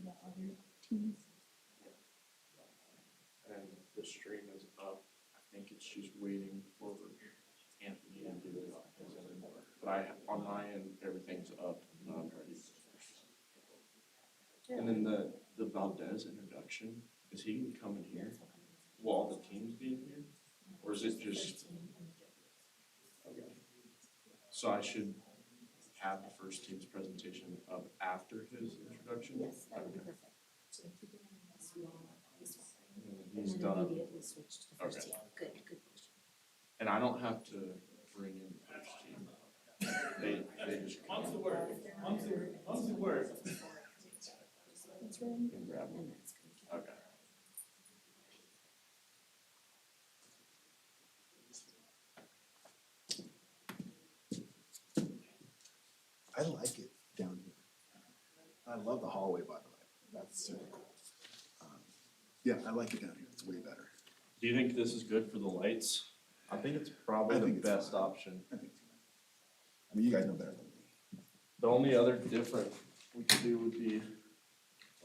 the other teams. And the stream is up. I think it's just waiting for Anthony to do it. But on my end, everything's up and I'm ready. And then the Valdez introduction, is he gonna come in here? Will all the teams be in here? Or is it just? Okay. So I should have the first team's presentation up after his introduction? Yes, that would be Okay. perfect. So keep it on this one. And he's And then done. immediately switch to the first Okay. team. Good question. And I don't have to bring in the first team. They just come Onto work. Onto work. That's right. and grab them. And that's good. Okay. I like it down here. I love the hallway, by the way. That's super cool. Yeah, I like it down here. It's way better. Do you think this is good for the lights? I think it's probably I the think it's best fine. option. I think it's fine. I mean, you guys know better than me. The only other different we could do would be,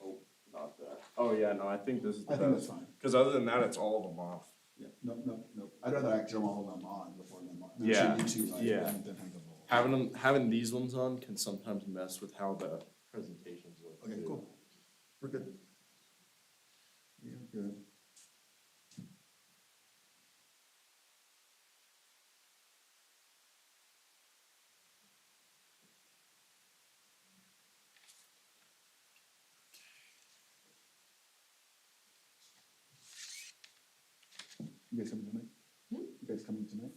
oh, not that. Oh, yeah, no, I think this is the I think that's best. fine. Because other than that, it's all of them off. Yeah, no. I'd rather actually hold them on before them on. Yeah, There should be two, right, yeah. than have them all. Having these ones on can sometimes mess with how the presentations look. Okay, too. cool. We're good. Yeah, good. You guys coming tonight? You guys coming tonight?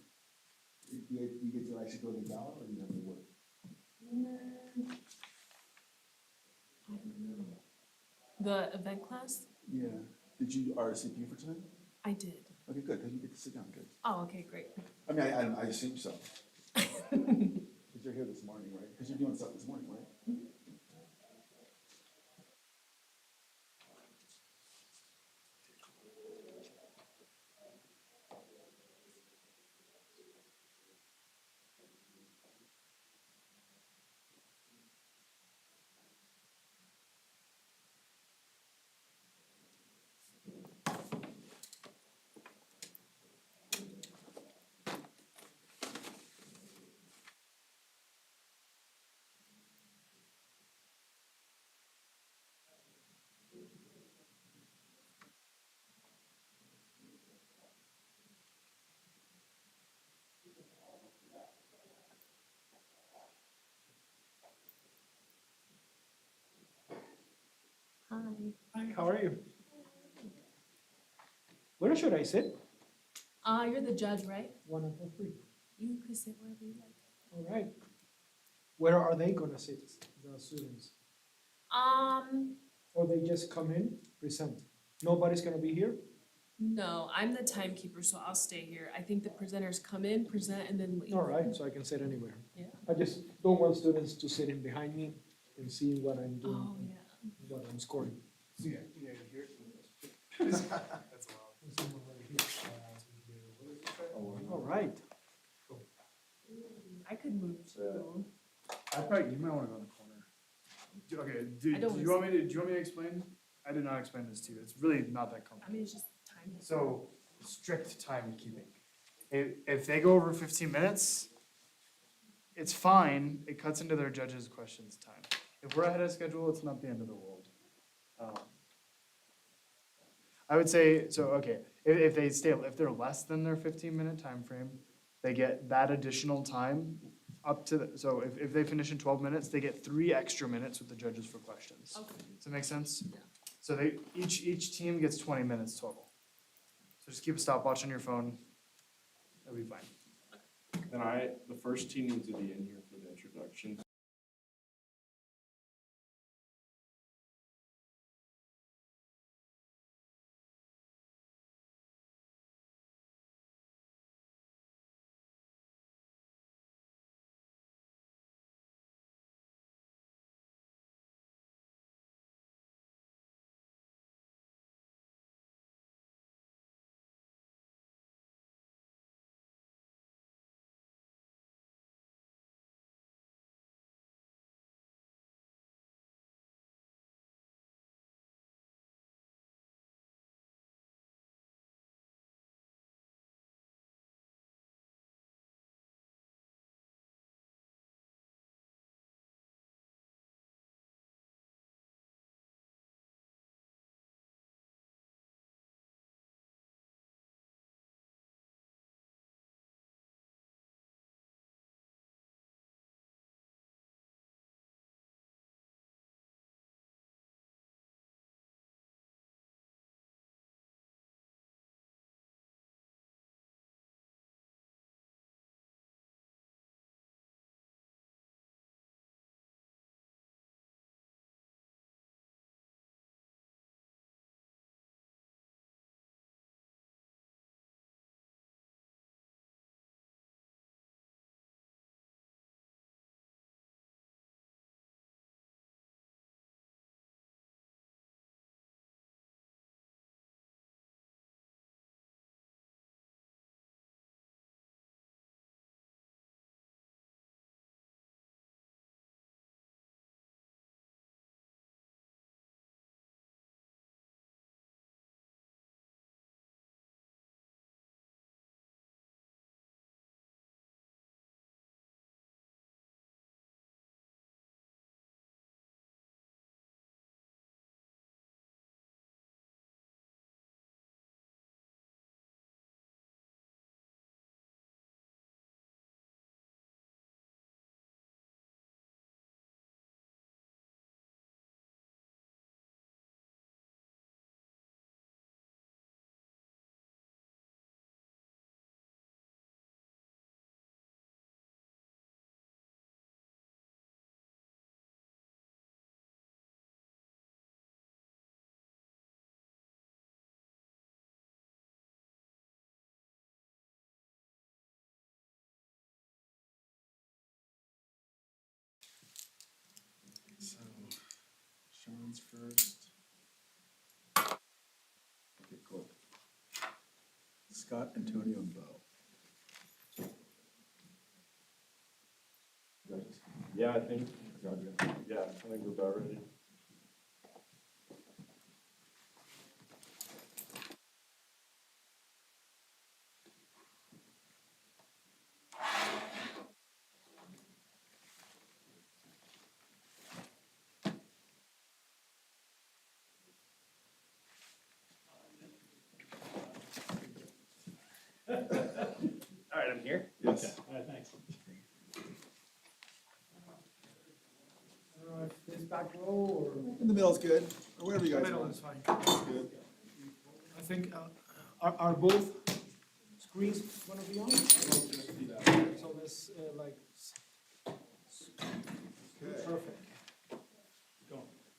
You get to actually go to the gala or you have to work? I don't know. The event class? Yeah. Did you RSVP for tonight? I did. Okay, good, because you get to sit down, good. Oh, okay, great. I mean, I assume so. Because you're here this morning, right? Because you're doing stuff this morning, right? Hi. Hi, how are you? Where should I sit? You're the judge, right? One of the three. You could sit wherever you like. All right. Where are they gonna sit, the students? Or they just come in, present? Nobody's gonna be here? No, I'm the timekeeper, so I'll stay here. I think the presenters come in, present, and then leave. All right, so I can sit anywhere. Yeah. I just don't want students to sit in behind me and see what I'm doing, Oh, yeah. what I'm scoring. Yeah, here. That's wild. All right. I could move too. You might wanna go in the corner. Okay, I don't do you want me to explain? I did not explain this to you, it's really not that I complicated. mean, it's just time. So, strict timekeeping. If they go over 15 minutes, it's fine, it cuts into their judges' questions time. If we're ahead of schedule, it's not the end of the world. I would say, so, okay, if they're less than their 15-minute time frame, they get that additional time up to, so if they finish in 12 minutes, they get 3 extra minutes with the judges for questions. Okay. Does that make sense? Yeah. So each team gets 20 minutes total. So just keep a stopwatch on your phone, it'll be fine. And the first team needs to be in here for the introduction. names first. Okay, cool. Scott, Antonio, and Bo. Yeah, I think we're about ready. All right, I'm here. Yes. All right, thanks. I don't know if this back row or. In the middle's good, or wherever you guys Middle want. is fine. It's good. I think, are both screens gonna be on? So this, Okay. perfect.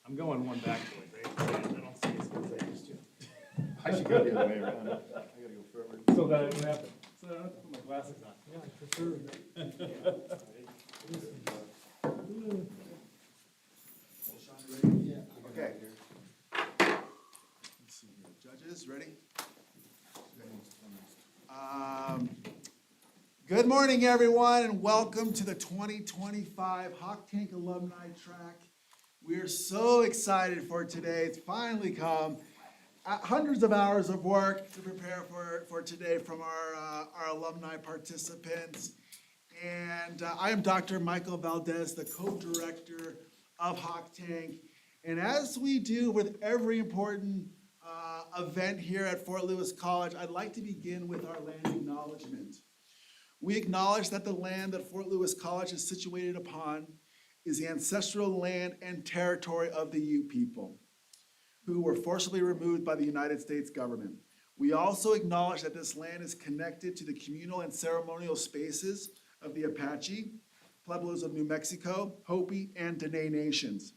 I'm going one back to it, right? I don't see as good as I used to. I should go the other way around. I gotta go forward. So that I don't have to, put my glasses on. Yeah, I prefer. Okay. Let's see here. Judges, ready? Good morning, everyone, and welcome to the 2025 Hawk Tank Alumni Track. We're so excited for today. It's finally come. Hundreds of hours of work to prepare for today from our alumni participants. And I am Dr. Michael Valdez, the co-director of Hawk Tank. And as we do with every important event here at Fort Lewis College, I'd like to begin with our land acknowledgement. We acknowledge that the land that Fort Lewis College is situated upon is the ancestral land and territory of the Ute people, who were forcibly removed by the United States government. We also acknowledge that this land is connected to the communal and ceremonial spaces of the Apache, Pueblos of New Mexico, Hopi, and Dene nations.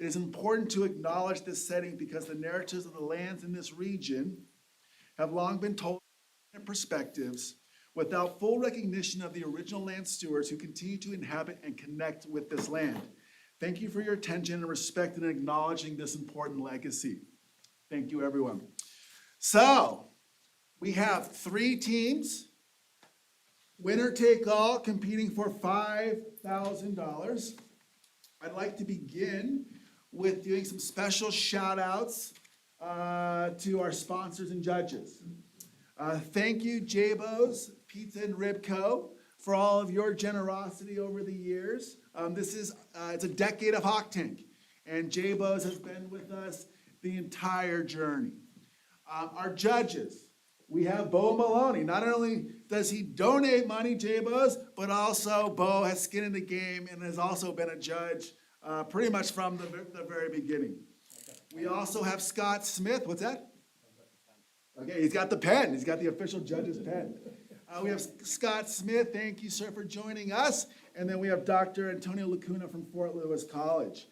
It is important to acknowledge this setting because the narratives of the lands in this region have long been told in perspectives without full recognition of the original land stewards who continue to inhabit and connect with this land. Thank you for your attention and respect in acknowledging this important legacy. Thank you, everyone. So, we have 3 teams, winner take all, competing for $5,000. I'd like to begin with doing some special shout outs to our sponsors and judges. Thank you, Jabo's Pizza and Rib Co., for all of your generosity over the years. It's a decade of Hawk Tank, and Jabo's has been with us the entire journey. Our judges, we have Bo Maloney. Not only does he donate money, Jabo's, but also Bo has skin in the game and has also been a judge pretty much from the very beginning. We also have Scott Smith. What's that? Okay, he's got the pen. He's got the official judge's pen. We have Scott Smith. Thank you, sir, for joining us. And then we have Dr. Antonio Lacuna from Fort Lewis College.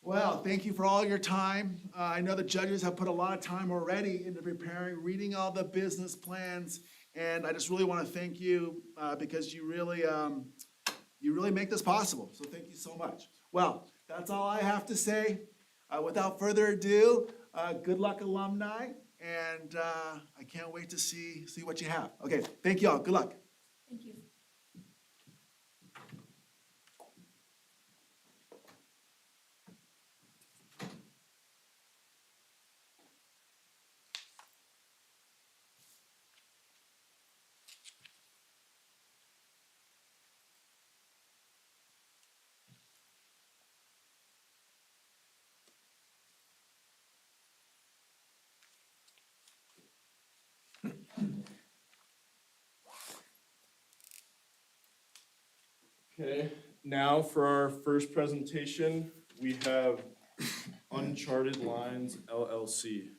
Well, thank you for all your time. I know the judges have put a lot of time already into preparing, reading all the business plans, and I just really want to thank you because you really make this possible. So thank you so much. Well, that's all I have to say. Without further ado, good luck, alumni, and I can't wait to see what you have. Okay, thank you all. Good luck. Thank you. Okay, now for our first presentation, we have Uncharted Lines LLC.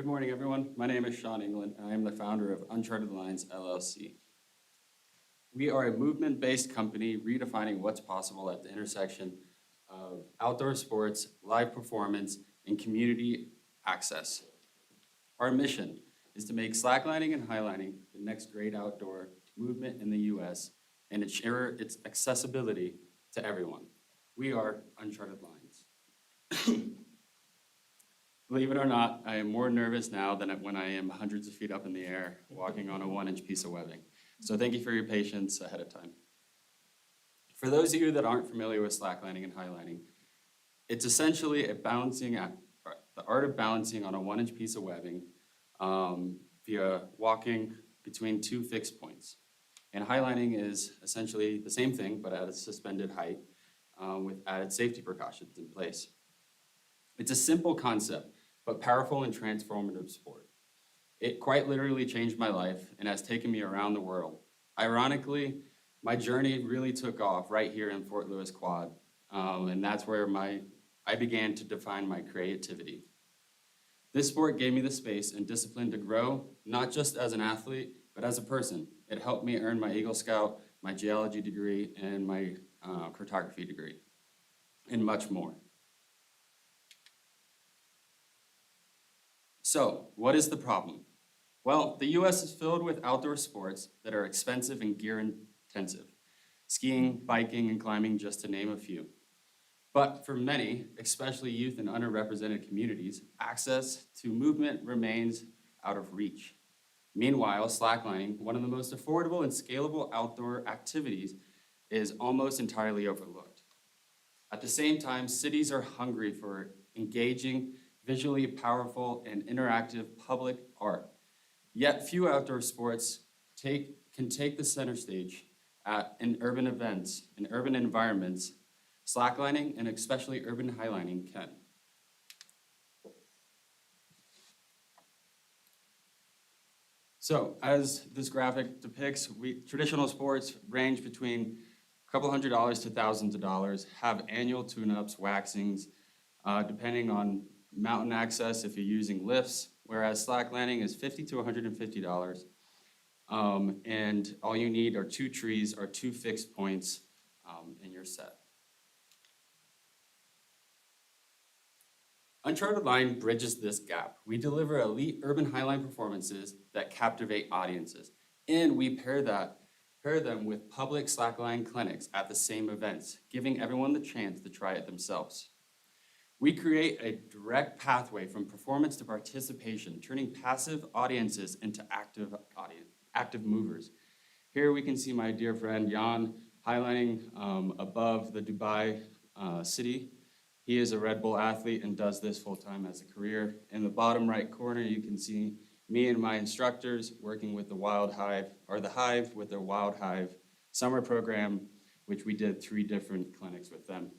Good morning, everyone. My name is Sean England, and I am the founder of Uncharted Lines LLC. We are a movement-based company redefining what's possible at the intersection of outdoor sports, live performance, and community access. Our mission is to make slacklining and highlining the next great outdoor movement in the US and ensure its accessibility to everyone. We are Uncharted Lines. Believe it or not, I am more nervous now than when I am hundreds of feet up in the air walking on a 1-inch piece of webbing. So thank you for your patience ahead of time. For those of you that aren't familiar with slacklining and highlining, it's essentially a balancing act, the art of balancing on a 1-inch piece of webbing via walking between two fixed points. And highlining is essentially the same thing, but at a suspended height with added safety precautions in place. It's a simple concept, but powerful and transformative sport. It quite literally changed my life and has taken me around the world. Ironically, my journey really took off right here in Fort Lewis Quad, and that's where I began to define my creativity. This sport gave me the space and discipline to grow, not just as an athlete, but as a person. It helped me earn my Eagle Scout, my geology degree, and my cartography degree, and much more. So, what is the problem? Well, the US is filled with outdoor sports that are expensive and gear intensive. Skiing, biking, and climbing, just to name a few. But for many, especially youth in underrepresented communities, access to movement remains out of reach. Meanwhile, slacklining, one of the most affordable and scalable outdoor activities, is almost entirely overlooked. At the same time, cities are hungry for engaging, visually powerful, and interactive public art. Yet few outdoor sports can take the center stage in urban events, in urban environments. Slacklining and especially urban highlining can. So, as this graphic depicts, traditional sports range between a couple $100s to thousands of dollars, have annual tune-ups, waxings, depending on mountain access if you're using lifts, whereas slacklining is $50 to $150. And all you need are 2 trees or 2 fixed points and you're set. Uncharted Line bridges this gap. We deliver elite urban highline performances that captivate audiences, and we pair them with public slackline clinics at the same events, giving everyone the chance to try it themselves. We create a direct pathway from performance to participation, turning passive audiences into active movers. Here we can see my dear friend Jan highlighting above the Dubai city. He is a Red Bull athlete and does this full-time as a career. In the bottom right corner, you can see me and my instructors working with the Wild Hive, or the Hive with their Wild Hive summer program, which we did 3 different clinics with them.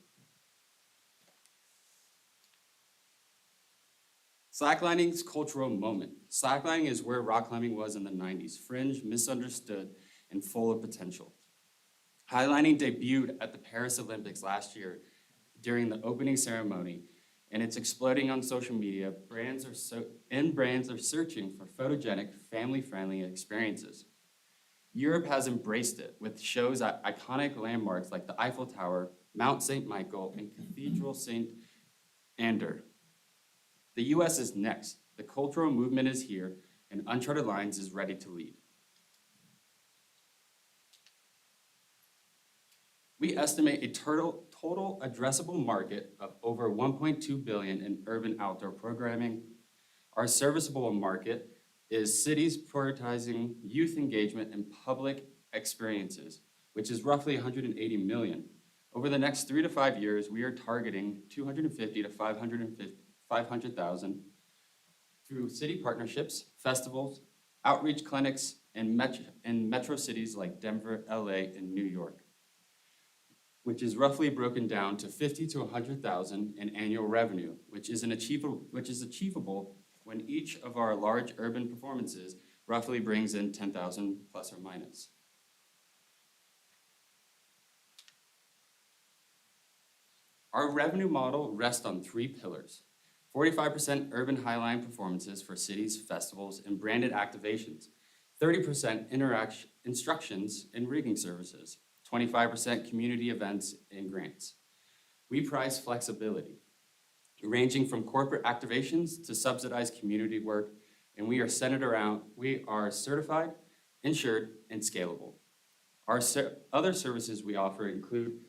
Slacklining's cultural moment. Slacklining is where rock climbing was in the 90s, fringe, misunderstood, and full of potential. Highlining debuted at the Paris Olympics last year during the opening ceremony, and it's exploding on social media. Brands are searching for photogenic, family-friendly experiences. Europe has embraced it with shows at iconic landmarks like the Eiffel Tower, Mount St. Michael, and Cathedral St. Ander. The US is next. The cultural movement is here, and Uncharted Lines is ready to lead. We estimate a total addressable market of over $1.2 billion in urban outdoor programming. Our serviceable market is cities prioritizing youth engagement and public experiences, which is roughly 180 million. Over the next 3 to 5 years, we are targeting 250 to 500,000 through city partnerships, festivals, outreach clinics, and metro cities like Denver, LA, and New York, which is roughly broken down to 50 to 100,000 in annual revenue, which is achievable when each of our large urban performances roughly brings in 10,000 plus or minus. Our revenue model rests on 3 pillars. 45% urban highline performances for cities, festivals, and branded activations, 30% instructions and rigging services, 25% community events and grants. We prize flexibility, ranging from corporate activations to subsidized community work, and we are certified, insured, and scalable. Our other services we offer include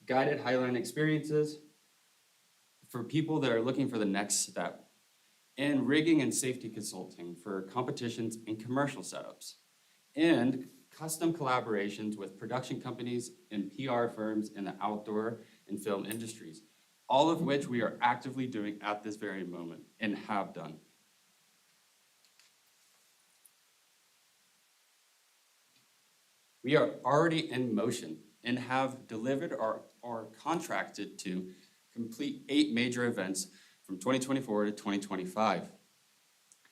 guided highline experiences for people that are looking for the next step, and rigging and safety consulting for competitions and commercial setups, and custom collaborations with production companies and PR firms in the outdoor and film industries, all of which we are actively doing at this very moment and have done. We are already in motion and have delivered or contracted to complete 8 major events from 2024 to 2025.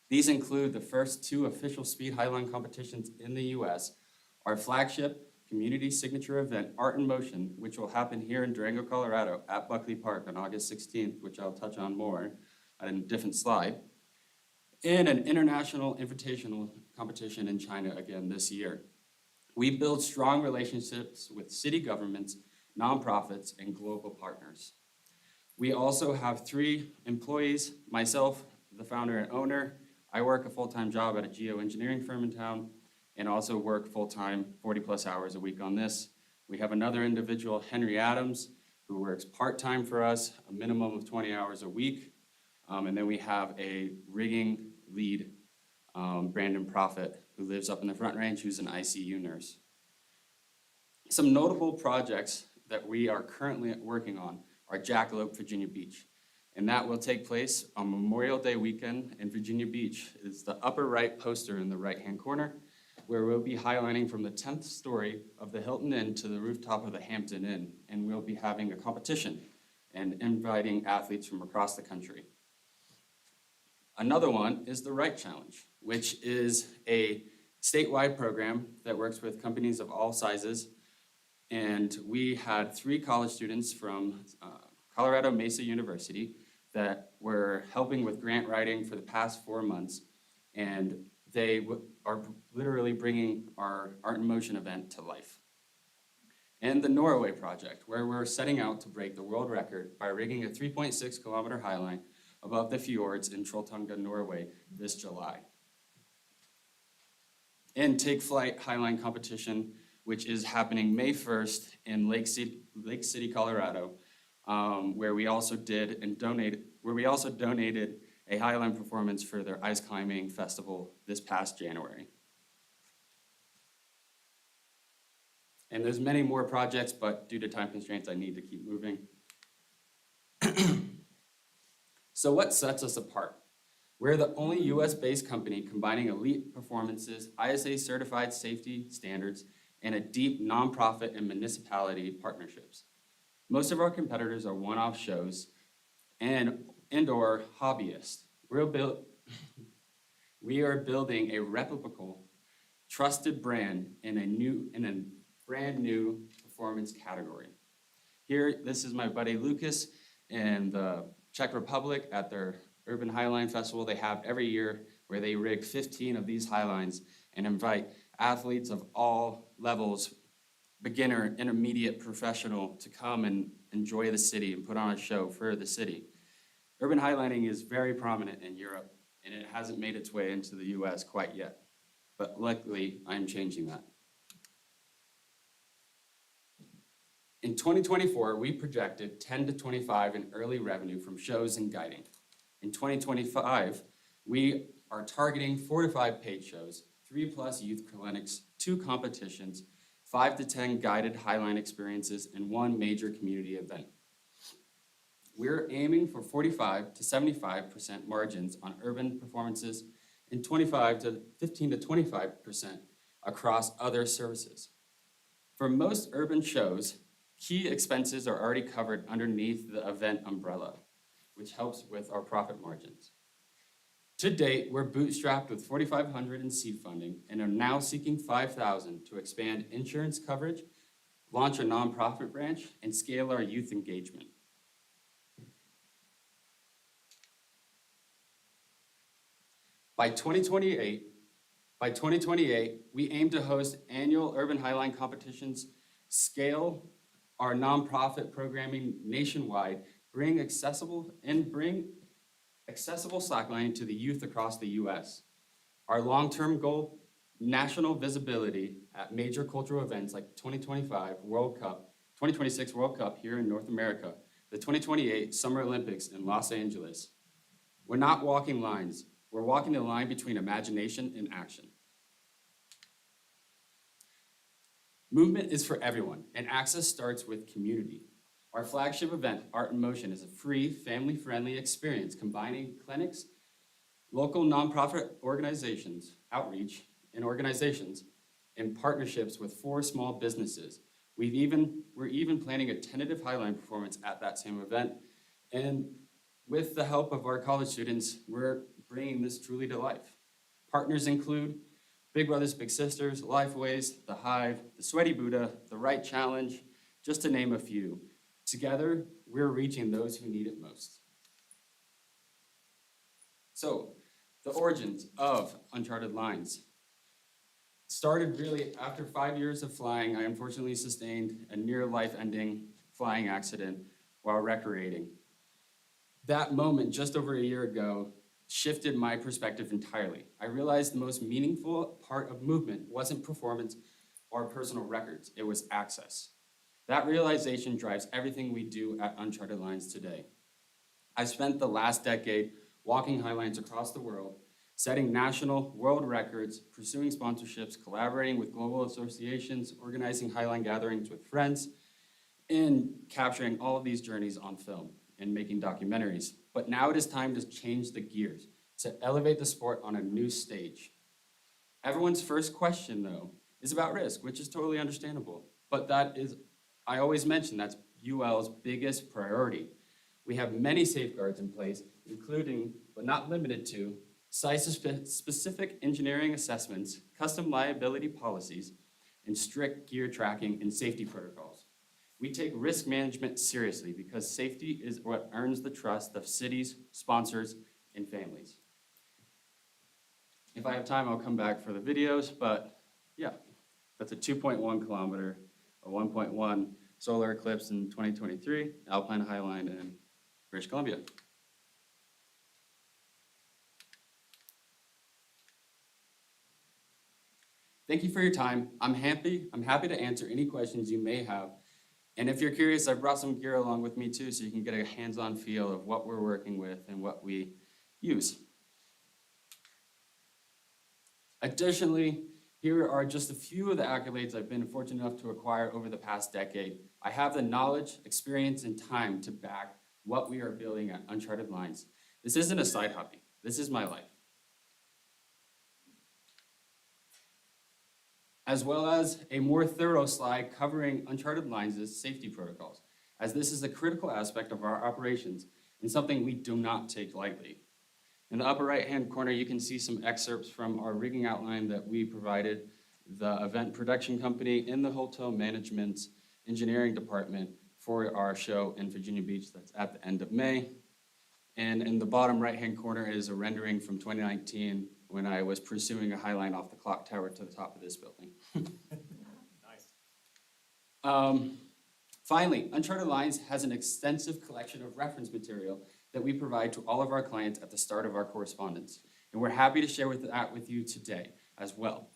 These include the first 2 official speed highline competitions in the US, our flagship community signature event, Art in Motion, which will happen here in Durango, Colorado at Buckley Park on August 16th, which I'll touch on more on a different slide, and an international invitational competition in China again this year. We build strong relationships with city governments, nonprofits, and global partners. We also have 3 employees, myself, the founder and owner. I work a full-time job at a geoengineering firm in town and also work full-time 40+ hours a week on this. We have another individual, Henry Adams, who works part-time for us, a minimum of 20 hours a week. And then we have a rigging lead, Brandon Prophet, who lives up in the Front Range, who's an ICU nurse. Some notable projects that we are currently working on are Jackalope, Virginia Beach. And that will take place on Memorial Day weekend in Virginia Beach. It's the upper right poster in the right-hand corner, where we'll be highlining from the 10th story of the Hilton Inn to the rooftop of the Hampton Inn. And we'll be having a competition and inviting athletes from across the country. Another one is the Right Challenge, which is a statewide program that works with companies of all sizes. And we had 3 college students from Colorado Mesa University that were helping with grant writing for the past 4 months. And they are literally bringing our Art in Motion event to life. And the Norway project, where we're setting out to break the world record by rigging a 3.6 kilometer highline above the fjords in Trolltunga, Norway this July. And Take Flight Highline competition, which is happening May 1st in Lake City, Colorado, where we also donated a highline performance for their ice climbing festival this past January. And there's many more projects, but due to time constraints, I need to keep moving. So what sets us apart? We're the only US-based company combining elite performances, ISA certified safety standards, and a deep nonprofit and municipality partnerships. Most of our competitors are one-off shows and/or hobbyists. We are building a replicable, trusted brand in a brand new performance category. Here, this is my buddy Lucas in the Czech Republic at their Urban Highline Festival they have every year, where they rig 15 of these highlines and invite athletes of all levels, beginner, intermediate, professional, to come and enjoy the city and put on a show for the city. Urban highlining is very prominent in Europe, and it hasn't made its way into the US quite yet. But luckily, I'm changing that. In 2024, we projected 10 to 25 in early revenue from shows and guiding. In 2025, we are targeting 4 to 5 paid shows, 3+ youth clinics, 2 competitions, 5 to 10 guided highline experiences, and 1 major community event. We're aiming for 45 to 75% margins on urban performances and 15 to 25% across other services. For most urban shows, key expenses are already covered underneath the event umbrella, which helps with our profit margins. To date, we're bootstrapped with $4,500 in seed funding and are now seeking $5,000 to expand insurance coverage, launch a nonprofit branch, and scale our youth engagement. By 2028, we aim to host annual urban highline competitions, scale our nonprofit programming nationwide, bring accessible slacklining to the youth across the US. Our long-term goal, national visibility at major cultural events like 2026 World Cup here in North America, the 2028 Summer Olympics in Los Angeles. We're not walking lines, we're walking the line between imagination and action. Movement is for everyone, and access starts with community. Our flagship event, Art in Motion, is a free, family-friendly experience combining clinics, local nonprofit organizations, outreach, and organizations, and partnerships with 4 small businesses. We're even planning a tentative highline performance at that same event. And with the help of our college students, we're bringing this truly to life. Partners include Big Brothers Big Sisters, Lifeways, The Hive, The Sweaty Buddha, The Right Challenge, just to name a few. Together, we're reaching those who need it most. So, the origins of Uncharted Lines started really after 5 years of flying. I unfortunately sustained a near life-ending flying accident while recreating. That moment, just over a year ago, shifted my perspective entirely. I realized the most meaningful part of movement wasn't performance or personal records, it was access. That realization drives everything we do at Uncharted Lines today. I spent the last decade walking highlines across the world, setting national, world records, pursuing sponsorships, collaborating with global associations, organizing highline gatherings with friends, and capturing all of these journeys on film and making documentaries. But now it is time to change the gears, to elevate the sport on a new stage. Everyone's first question, though, is about risk, which is totally understandable. But that is, I always mention, that's UL's biggest priority. We have many safeguards in place, including, but not limited to, site-specific engineering assessments, custom liability policies, and strict gear tracking and safety protocols. We take risk management seriously because safety is what earns the trust of cities, sponsors, and families. If I have time, I'll come back for the videos, but yeah, that's a 2.1 kilometer, a 1.1 solar eclipse in 2023, Alpine Highline in British Columbia. Thank you for your time. I'm happy to answer any questions you may have. And if you're curious, I brought some gear along with me too, so you can get a hands-on feel of what we're working with and what we use. Additionally, here are just a few of the accolades I've been fortunate enough to acquire over the past decade. I have the knowledge, experience, and time to back what we are building at Uncharted Lines. This isn't a side hobby. This is my life. As well as a more thorough slide covering Uncharted Lines' safety protocols, as this is a critical aspect of our operations and something we do not take lightly. In the upper right-hand corner, you can see some excerpts from our rigging outline that we provided the event production company in the hotel management engineering department for our show in Virginia Beach that's at the end of May. And in the bottom right-hand corner is a rendering from 2019 when I was pursuing a highline off the clock tower to the top of this building. Nice. Finally, Uncharted Lines has an extensive collection of reference material that we provide to all of our clients at the start of our correspondence. And we're happy to share that with you today as well.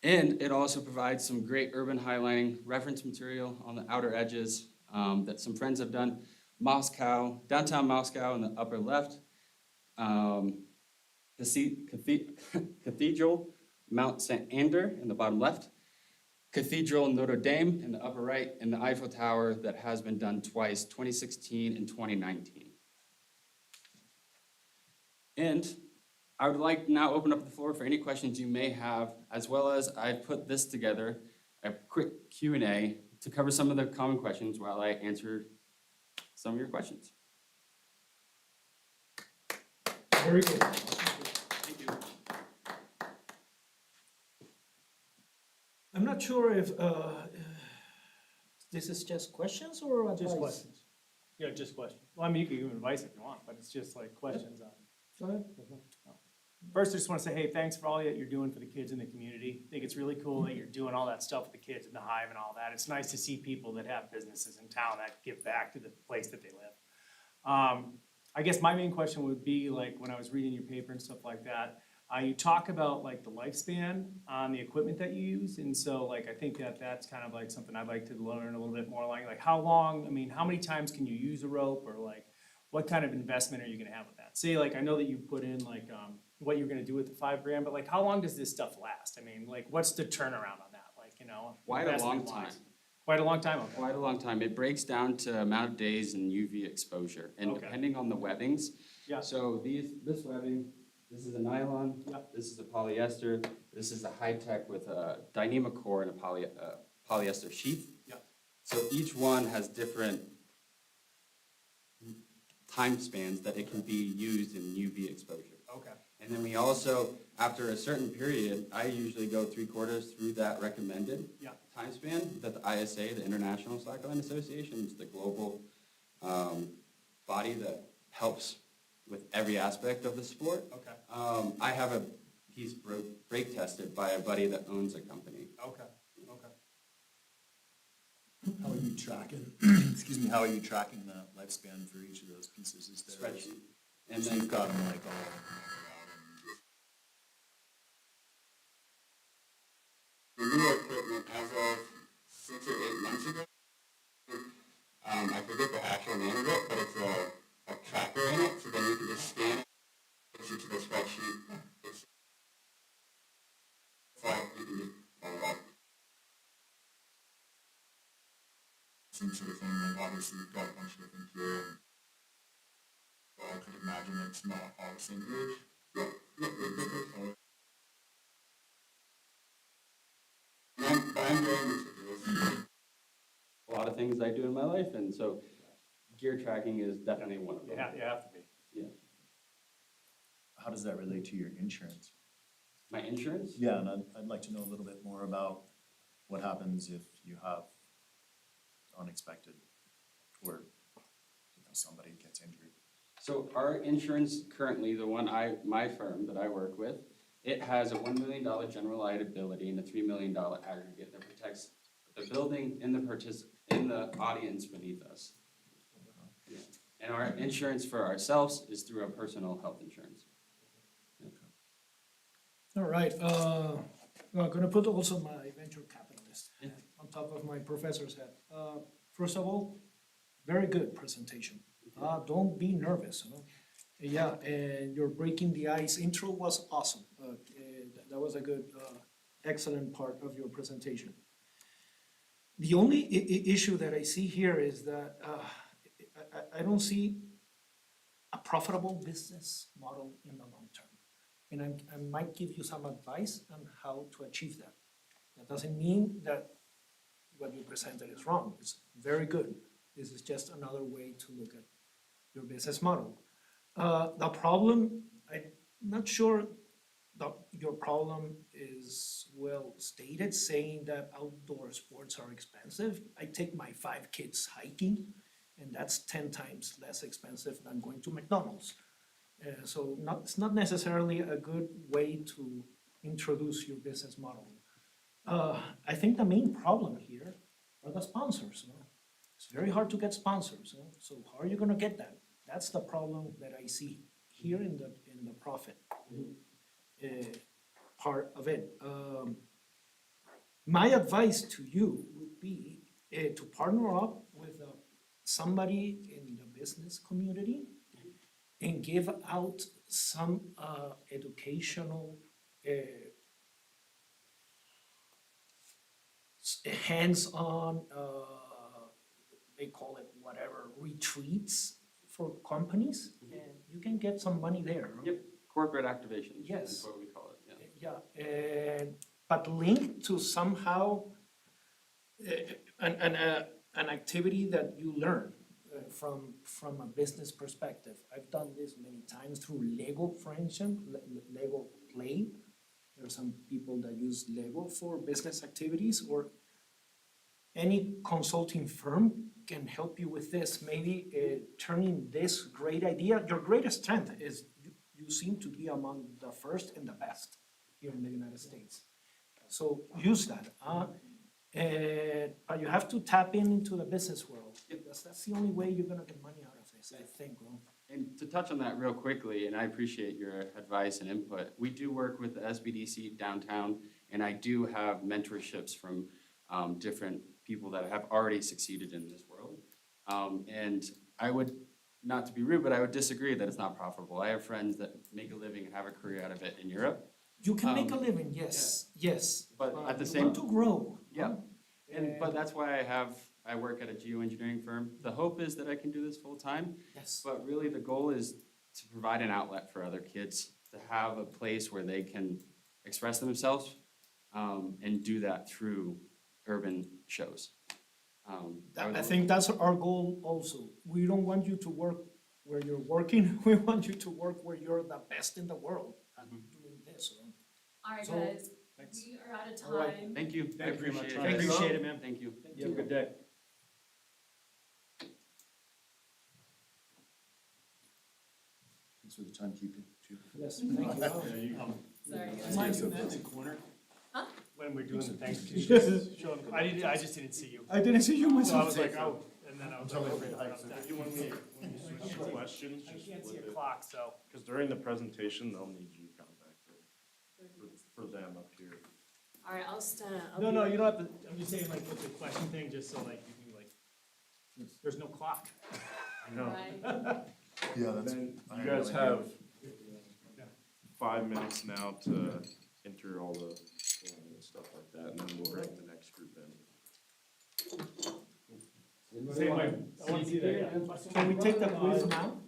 And it also provides some great urban highlighting reference material on the outer edges that some friends have done. Moscow, downtown Moscow in the upper left, Cathedral Mount St. Ander in the bottom left, Cathedral Notre Dame in the upper right, and the Eiffel Tower that has been done twice, 2016 and 2019. And I would like now open up the floor for any questions you may have, as well as I've put this together, a quick Q&A to cover some of the common questions while I answer some of your questions. Very good. Thank you. I'm not sure if this is just questions or advice. Just questions. Yeah, just questions. Well, I mean, you can give advice if you want, but it's just like questions on. Go ahead. First, I just want to say, hey, thanks for all that you're doing for the kids in the community. I think it's really cool that you're doing all that stuff with the kids in the Hive and all that. It's nice to see people that have businesses in town that give back to the place that they live. I guess my main question would be, like, when I was reading your paper and stuff like that, you talk about like the lifespan on the equipment that you use, and so like I think that that's kind of like something I'd like to learn a little bit more, like how long, I mean, how many times can you use a rope, or like what kind of investment are you gonna have with that? Say, like, I know that you put in like what you're gonna do with the $5,000, but like how long does this stuff last? I mean, like what's the turnaround on that, like, you know? Quite a long investment-wise? time. Quite a long time, okay. Quite a long time. It breaks down to amount of days and UV exposure, and Okay. depending on the webbings. Yeah. So this webbing, this is a nylon, Yeah. this is a polyester, this is a high-tech with a Dyneema core and a polyester sheath. Yeah. So each one has different time spans that it can be used in UV exposure. Okay. And then we also, after a certain period, I usually go 3/4 through that recommended Yeah. time span that the ISA, the International Slackline Association, is the global body that helps with every aspect of the sport. Okay. I have he's brake tested by a buddy that owns a company. Okay, okay. How are you tracking, excuse me, how are you tracking the lifespan for each of those pieces? Is there? Spreadsheet. And So then you've got them like all. The new equipment as of 6 or 8 months ago, I forget the actual name of it, but it's a tracker in it, so then you can just scan it, puts it to the spreadsheet. It's like you can just pull it up. Same sort of thing, like obviously we've got a bunch of different gear, and so I could imagine it's not all the same page. Yep, yep, yep. I'm very meticulous. a lot of things I do in my life, and so gear tracking is definitely one of them. You have to be. How does that relate to your insurance? My insurance? Yeah, and I'd like to know a little bit more about what happens if you have unexpected, or, somebody gets injured. So our insurance currently, my firm that I work with, it has a $1 million general liability and a $3 million aggregate that protects the building and the audience beneath us. Yeah. And our insurance for ourselves is through our personal health insurance. All right, I'm gonna put also my venture capitalist Yeah. on top of my professor's hat. First of all, very good presentation. Don't be nervous, Yeah, and you're breaking the ice. Intro was awesome. That was a good, excellent part of your presentation. The only issue that I see here is that I don't see a profitable business model in the long term. And I might give you some advice on how to achieve that. That doesn't mean that what you presented is wrong. It's very good. This is just another way to look at your business model. The problem, I'm not sure that your problem is well stated, saying that outdoor sports are expensive. I take my 5 kids hiking, and that's 10 times less expensive than going to McDonald's. So it's not necessarily a good way to introduce your business model. I think the main problem here are the sponsors. It's very hard to get sponsors. So how are you gonna get that? That's the problem that I see here in the profit part of it. My advice to you would be to partner up with somebody in the business community and give out some educational hands-on, they call it whatever, retreats for companies, and you can get some money there. Yep, corporate activations. Yes. Is what we call it, yeah. Yeah, but linked to somehow an activity that you learn from a business perspective. I've done this many times through Lego, for instance, Lego Play. There are some people that use Lego for business activities, or any consulting firm can help you with this. Maybe turning this great idea, your greatest strength is you seem to be among the first and the best here in the United States. So use that, but you have to tap into the business world. That's the only way you're gonna get money out of this, I think, bro. And to touch on that real quickly, and I appreciate your advice and input, we do work with the SBDC downtown, and I do have mentorships from different people that have already succeeded in this world. And I would, not to be rude, but I would disagree that it's not profitable. I have friends that make a living and have a career out of it in Europe. You can make a living, yes, yes. But at the you same- want to grow. Yeah. But that's why I work at a geoengineering firm. The hope is that I can do this full-time, Yes. but really the goal is to provide an outlet for other kids, to have a place where they can express themselves, and do that through urban shows. I think that's our goal also. We don't want you to work where you're working, we want you to work where you're the best in the world at doing this. Alright, So, guys, thanks. we are out of All right. time. Thank you, I Thank you very appreciate much. it. I appreciate it, man. Thank you. You have a good day. Thanks for the timekeeping, too. Yes, thank you. Sorry, Do you guys. mind doing that in the corner? Huh? When we're doing the things. I just didn't see you. I didn't see you So I myself. was like, oh, and then I was like, You want me, when you switch to questions, I just can't see flip a it. clock, so. Because during the presentation, they'll need you contacted for them up here. Alright, I'll stand. I'll No, be- no, you don't have to, I'm just saying like with the question thing, just so like you can like, there's no clock. I know. Right. Yeah, that's. Then I you had no guys idea. have 5 minutes now to enter all the form and stuff like that, and then we'll bring the next group in. Same way, I want to see that, yeah. Can we take the quiz now?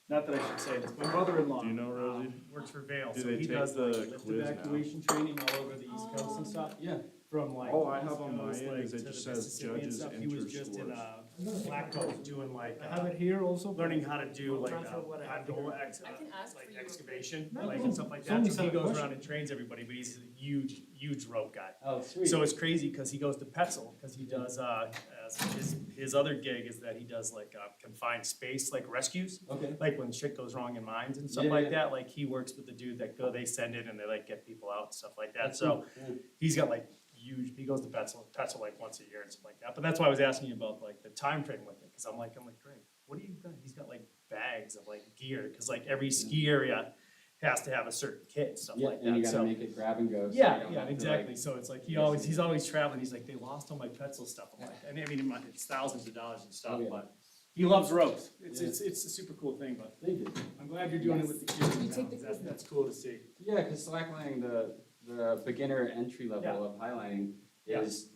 Not that I should say this, my brother-in-law. Do you know Rosie? Works for Vail, Do so they he take does the like lift quiz now? evacuation training all over the East Coast and stuff. Yeah. From like. All I have East on my Coast, end like, is it to the just says Mississippi and judges stuff. He was enter just in scores. Black Coast doing like, I have it here also. learning how to do like, Transfer what I have outdoor here. ex, I can ask like for you real quick. excavation, No, like no, and stuff like it's only that. So he 7 goes questions. around and trains everybody, but he's a huge, huge rope guy. Oh, sweet. So it's crazy, cause he goes to Petzl, cause he does, his other gig is that he does like, confined space, like rescues. Okay. Like when shit goes wrong in mines and stuff Yeah, like yeah. that, like he works with the dude that they send in and they like get people out and stuff like that, That's so. cool. He's got like huge, he goes to Petzl like once a year and stuff like that, but that's why I was asking you about like the time frame with it, cause I'm like, Greg, what do you got? He's got like bags of like gear, cause like every ski area has to have a certain kit and stuff Yeah, like and you that, gotta so. make it grab and go. so you Yeah, don't yeah, have to, exactly, like- so it's like he's always traveling, he's like, they lost all my Petzl stuff, I'm like, and I mean, it's thousands of dollars and stuff, Oh, yeah. but he loves ropes, Yeah. it's a super cool thing, but Thank you. I'm glad you're doing it with the kids in You take town, the that's, quiz. that's cool to see. Yeah, because slacklining, the beginner entry Yeah. level of highlining Yeah. is,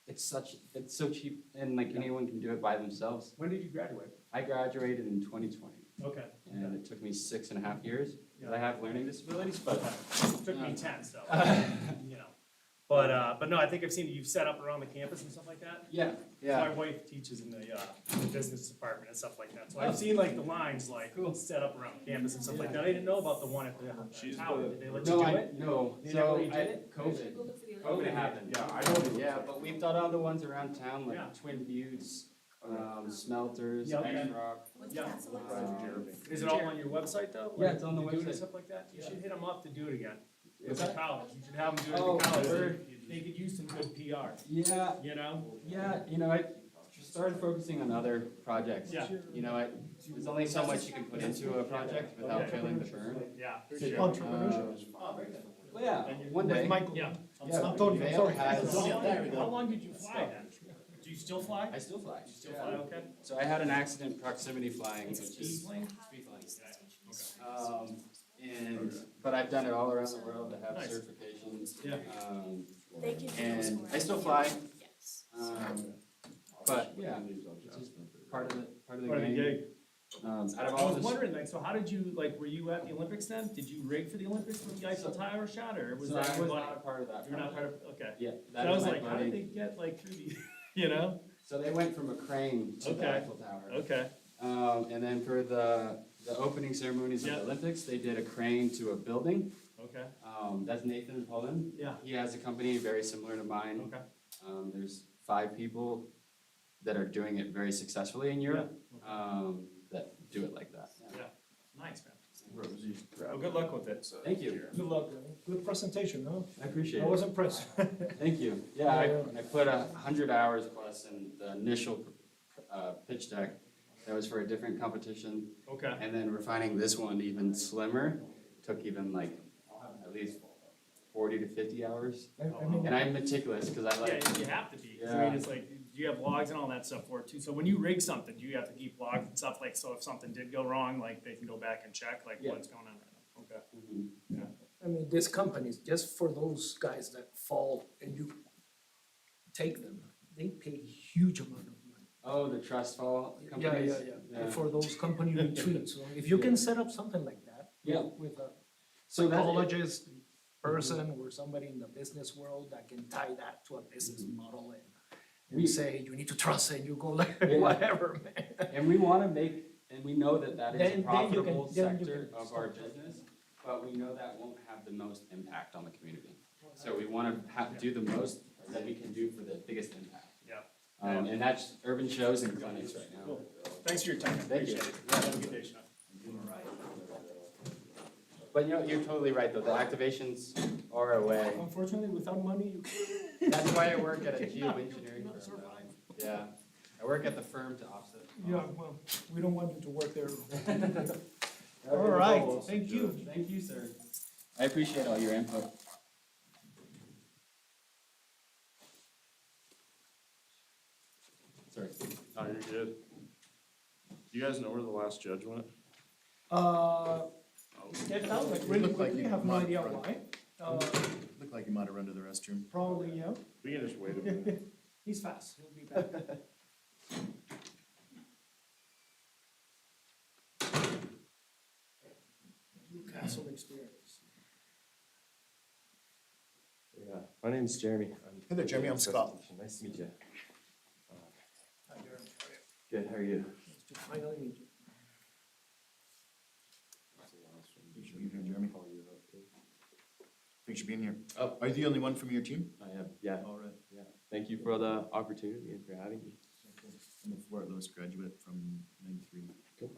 it's so cheap and like anyone can do it by themselves. When did you graduate? I graduated in 2020 Okay. and it took me 6.5 years. 'Cause I Yeah. have learning disabilities, but Took me 10, so, you know. But no, I think I've seen you've set up around the campus and stuff like that. yeah, My yeah. wife teaches in the business department and stuff like that, so I've seen like the lines like set up around campus and stuff like that. I didn't know about the one at the She's tower, the- did they let you No, do I, it? no, They so never redid I, it? COVID, We'll look for the COVID other- happened. Yeah, I know. Yeah, but we've done other ones around town, Yeah. like Twin Buttes, Smelters, Yeah, okay. X Rock. What's Yeah. that? So like- Jeremy. Is it all on your website though? Yeah, Like, it's on the you do it and website. stuff like that? You Yeah. should hit them up to do it again. What's It's a that? college, you should have them do it Oh, at the college, word. they could use some good PR, Yeah, you know? yeah, I started focusing on other projects. Yeah. There's only so much you can put into a project without Okay. feeling the burn. Yeah, for sure. Entrepreneurship. Well, yeah, one day. With Michael. Yeah. Yeah, Antonio, Vail sorry. has- How long did you fly then? Do you still fly? I still fly. You still fly, okay? So I had an accident proximity flying, which Speed is plane? speed flying. But I've done it all around the world to have Nice. certifications. Yeah. Thank you. And I still fly, Yes. but yeah, it's just part of the Part of the game. gig. Out I of all was this, wondering, like, so how did you, like, were you at the Olympics then? Did you rig for the Olympics with the Eiffel Tower shot, or was so that I your was buddy? not a part of that. You're not part of, okay. Yeah, So that I is was my like, how did they buddy. get like through the, you know? So they went from a crane to the Okay. Eiffel Tower. Okay. And then for the opening ceremonies of Yeah. the Olympics, they did a crane to a building. Okay. That's Nathan in Poland. Yeah. He has a company very similar to mine. Okay. There's 5 people that are doing it very successfully in Europe, that do it like that. Yeah. Yeah. Nice, man. Rosie. Well, good luck with it. Thank you. Good luck, good presentation, huh? I appreciate I it. was impressed. Thank you. Yeah, I put 100 hours plus in the initial pitch deck. That was for a different competition. Okay. And then refining this one even slimmer took even like at least 40 to 50 hours. I mean, And I'm meticulous because I like, Yeah, you have to be. I Yeah. mean, it's like, you have logs and all that stuff for it too. So when you rig something, do you have to keep logs and stuff like, so if something did go wrong, like they can go back and check like Yeah. what's going on right now? Okay. Mhm. I mean, these companies, just for those guys that fall and you take them, they pay huge amount of money. Oh, the trust fall Yeah, companies? yeah. For those company retreats, so if you can set up something like that. Yeah. With a So that, psychologist person or somebody in the business world that can tie that to a business model and We- say, you need to trust it, you go like, Yeah. whatever, man. and we wanna make, and we know that that is a Then you can- profitable then you sector can of our start. business, but we know that won't have the most impact on the community. So we wanna do the most that we can do for the biggest impact. Yeah. And that's urban shows and clinics right now. Cool. Thanks for your time. Thank you. Appreciate it. Have a good day, Sean. But you know, you're totally right though, the activations are a way. Unfortunately, without money, you can't. That's why I work at a geoengineering Not firm. survive. Yeah, I work at the firm to offset. Yeah, well, we don't want you to work there. Okay, All right, cool. thank you. Thank you, sir. I appreciate all your input. Sorry. Oh, you're good. You guys know where the last judge went? Get out like really Look like quickly, you have no might idea run. why. Looked like you might have run to the restroom. Probably, yeah. We can just wait a minute. He's fast, he'll be back. Newcastle experience. Yeah, my name's Jeremy. Hey there, Jeremy, I'm Scott. Nice to meet you. Hi, Jeremy. Good, how are you? Nice to finally meet you. Thanks for being here, Jeremy. Thanks for being here. Oh. Are you the only one from your team? I am, yeah, All right. yeah. Thank you for the opportunity and for having me. I'm a Fort Lewis graduate from 93. Cool.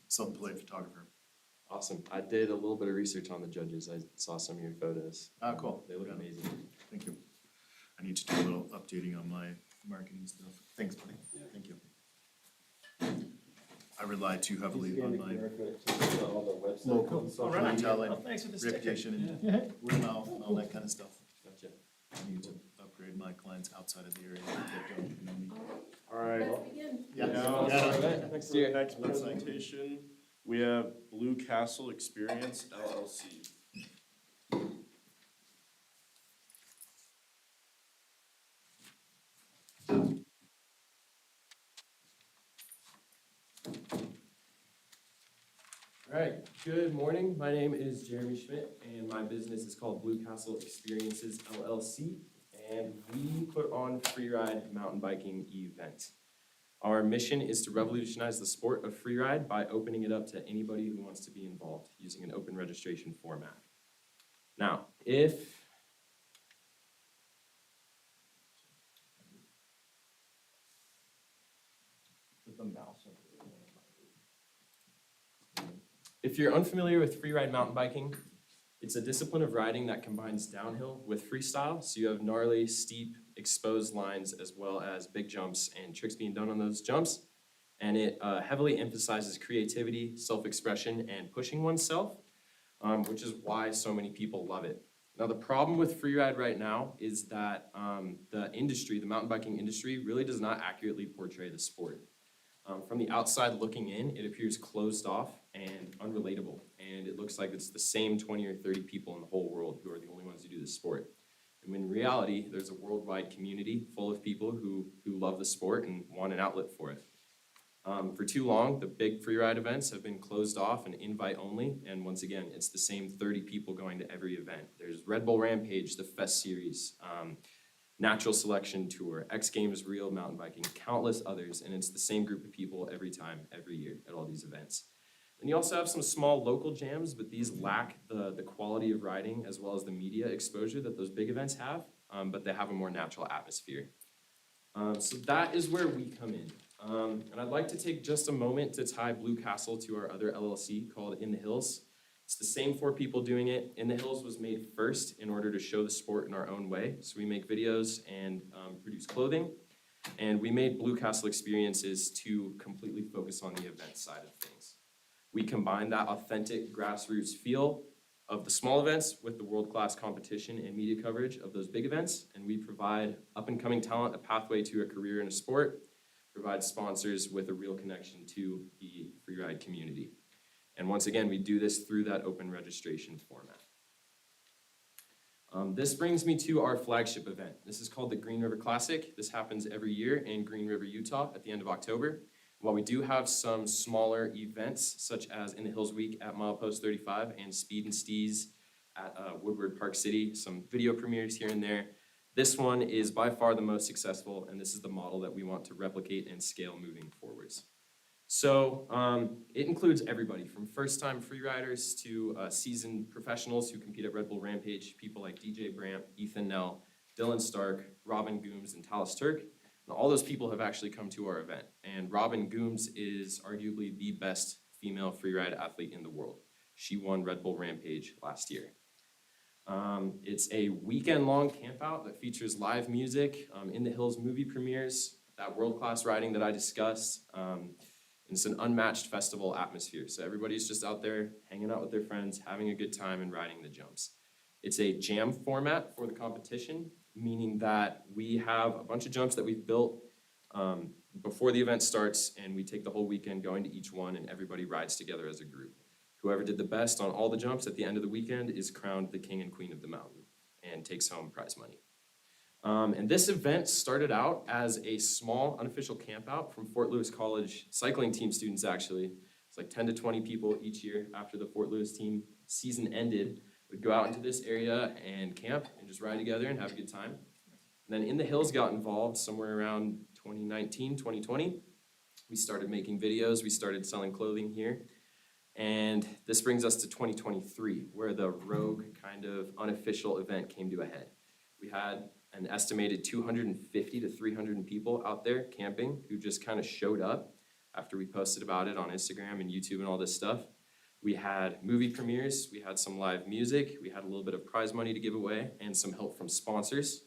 Self-employed photographer. Awesome. I did a little bit of research on the judges. I saw some of your photos. Ah, cool. They look Yeah. amazing. Thank you. I need to do a little updating on my marketing stuff. Thanks, buddy. Thank you. I rely too heavily on my local All right. clientele Well, and thanks for the sticker. reputation and word of mouth and all that kind of stuff. Gotcha. I need to upgrade my clients outside of the area that don't know me. All right. Let's begin. Yeah. Now, Yeah. for the next presentation, we have Blue Castle Experience LLC. All right, good morning. My name is Jeremy Schmidt and my business is called Blue Castle Experiences LLC. And we put on freeride mountain biking events. Our mission is to revolutionize the sport of freeride by opening it up to anybody who wants to be involved using an open registration format. Now, if you're unfamiliar with freeride mountain biking, it's a discipline of riding that combines downhill with freestyle. So you have gnarly, steep, exposed lines as well as big jumps and tricks being done on those jumps. And it heavily emphasizes creativity, self-expression, and pushing oneself, which is why so many people love it. Now, the problem with freeride right now is that the industry, the mountain biking industry, really does not accurately portray the sport. From the outside looking in, it appears closed off and unrelatable, and it looks like it's the same 20 or 30 people in the whole world who are the only ones who do this sport. And in reality, there's a worldwide community full of people who love the sport and want an outlet for it. For too long, the big freeride events have been closed off and invite only, and once again, it's the same 30 people going to every event. There's Red Bull Rampage, the Fest Series, Natural Selection Tour, X Games Real Mountain Biking, countless others, and it's the same group of people every time, every year at all these events. And you also have some small local jams, but these lack the quality of riding as well as the media exposure that those big events have, but they have a more natural atmosphere. So that is where we come in. And I'd like to take just a moment to tie Blue Castle to our other LLC called In the Hills. It's the same 4 people doing it. In the Hills was made first in order to show the sport in our own way. So we make videos and produce clothing. And we made Blue Castle Experiences to completely focus on the event side of things. We combine that authentic grassroots feel of the small events with the world-class competition and media coverage of those big events. And we provide up-and-coming talent a pathway to a career in a sport, provide sponsors with a real connection to the freeride community. And once again, we do this through that open registration format. This brings me to our flagship event. This is called the Green River Classic. This happens every year in Green River, Utah at the end of October. While we do have some smaller events, such as In the Hills Week at Milepost 35 and Speed and Steez at Woodward Park City, some video premieres here and there, this one is by far the most successful, and this is the model that we want to replicate and scale moving forwards. So it includes everybody from first-time freeriders to seasoned professionals who compete at Red Bull Rampage, people like DJ Brandt, Ethan Nell, Dylan Stark, Robin Gooms, and Talis Turk. And all those people have actually come to our event. And Robin Gooms is arguably the best female freeride athlete in the world. She won Red Bull Rampage last year. It's a weekend-long campout that features live music, In the Hills movie premieres, that world-class riding that I discussed. It's an unmatched festival atmosphere. So everybody's just out there hanging out with their friends, having a good time and riding the jumps. It's a jam format for the competition, meaning that we have a bunch of jumps that we've built before the event starts, and we take the whole weekend going to each one, and everybody rides together as a group. Whoever did the best on all the jumps at the end of the weekend is crowned the king and queen of the mountain and takes home prize money. And this event started out as a small unofficial campout from Fort Lewis College cycling team students, actually. It's like 10 to 20 people each year after the Fort Lewis team season ended. We'd go out into this area and camp and just ride together and have a good time. And then In the Hills got involved somewhere around 2019, 2020. We started making videos, we started selling clothing here. And this brings us to 2023, where the rogue kind of unofficial event came to a head. We had an estimated 250 to 300 people out there camping who just kind of showed up after we posted about it on Instagram and YouTube and all this stuff. We had movie premieres, we had some live music, we had a little bit of prize money to give away and some help from sponsors.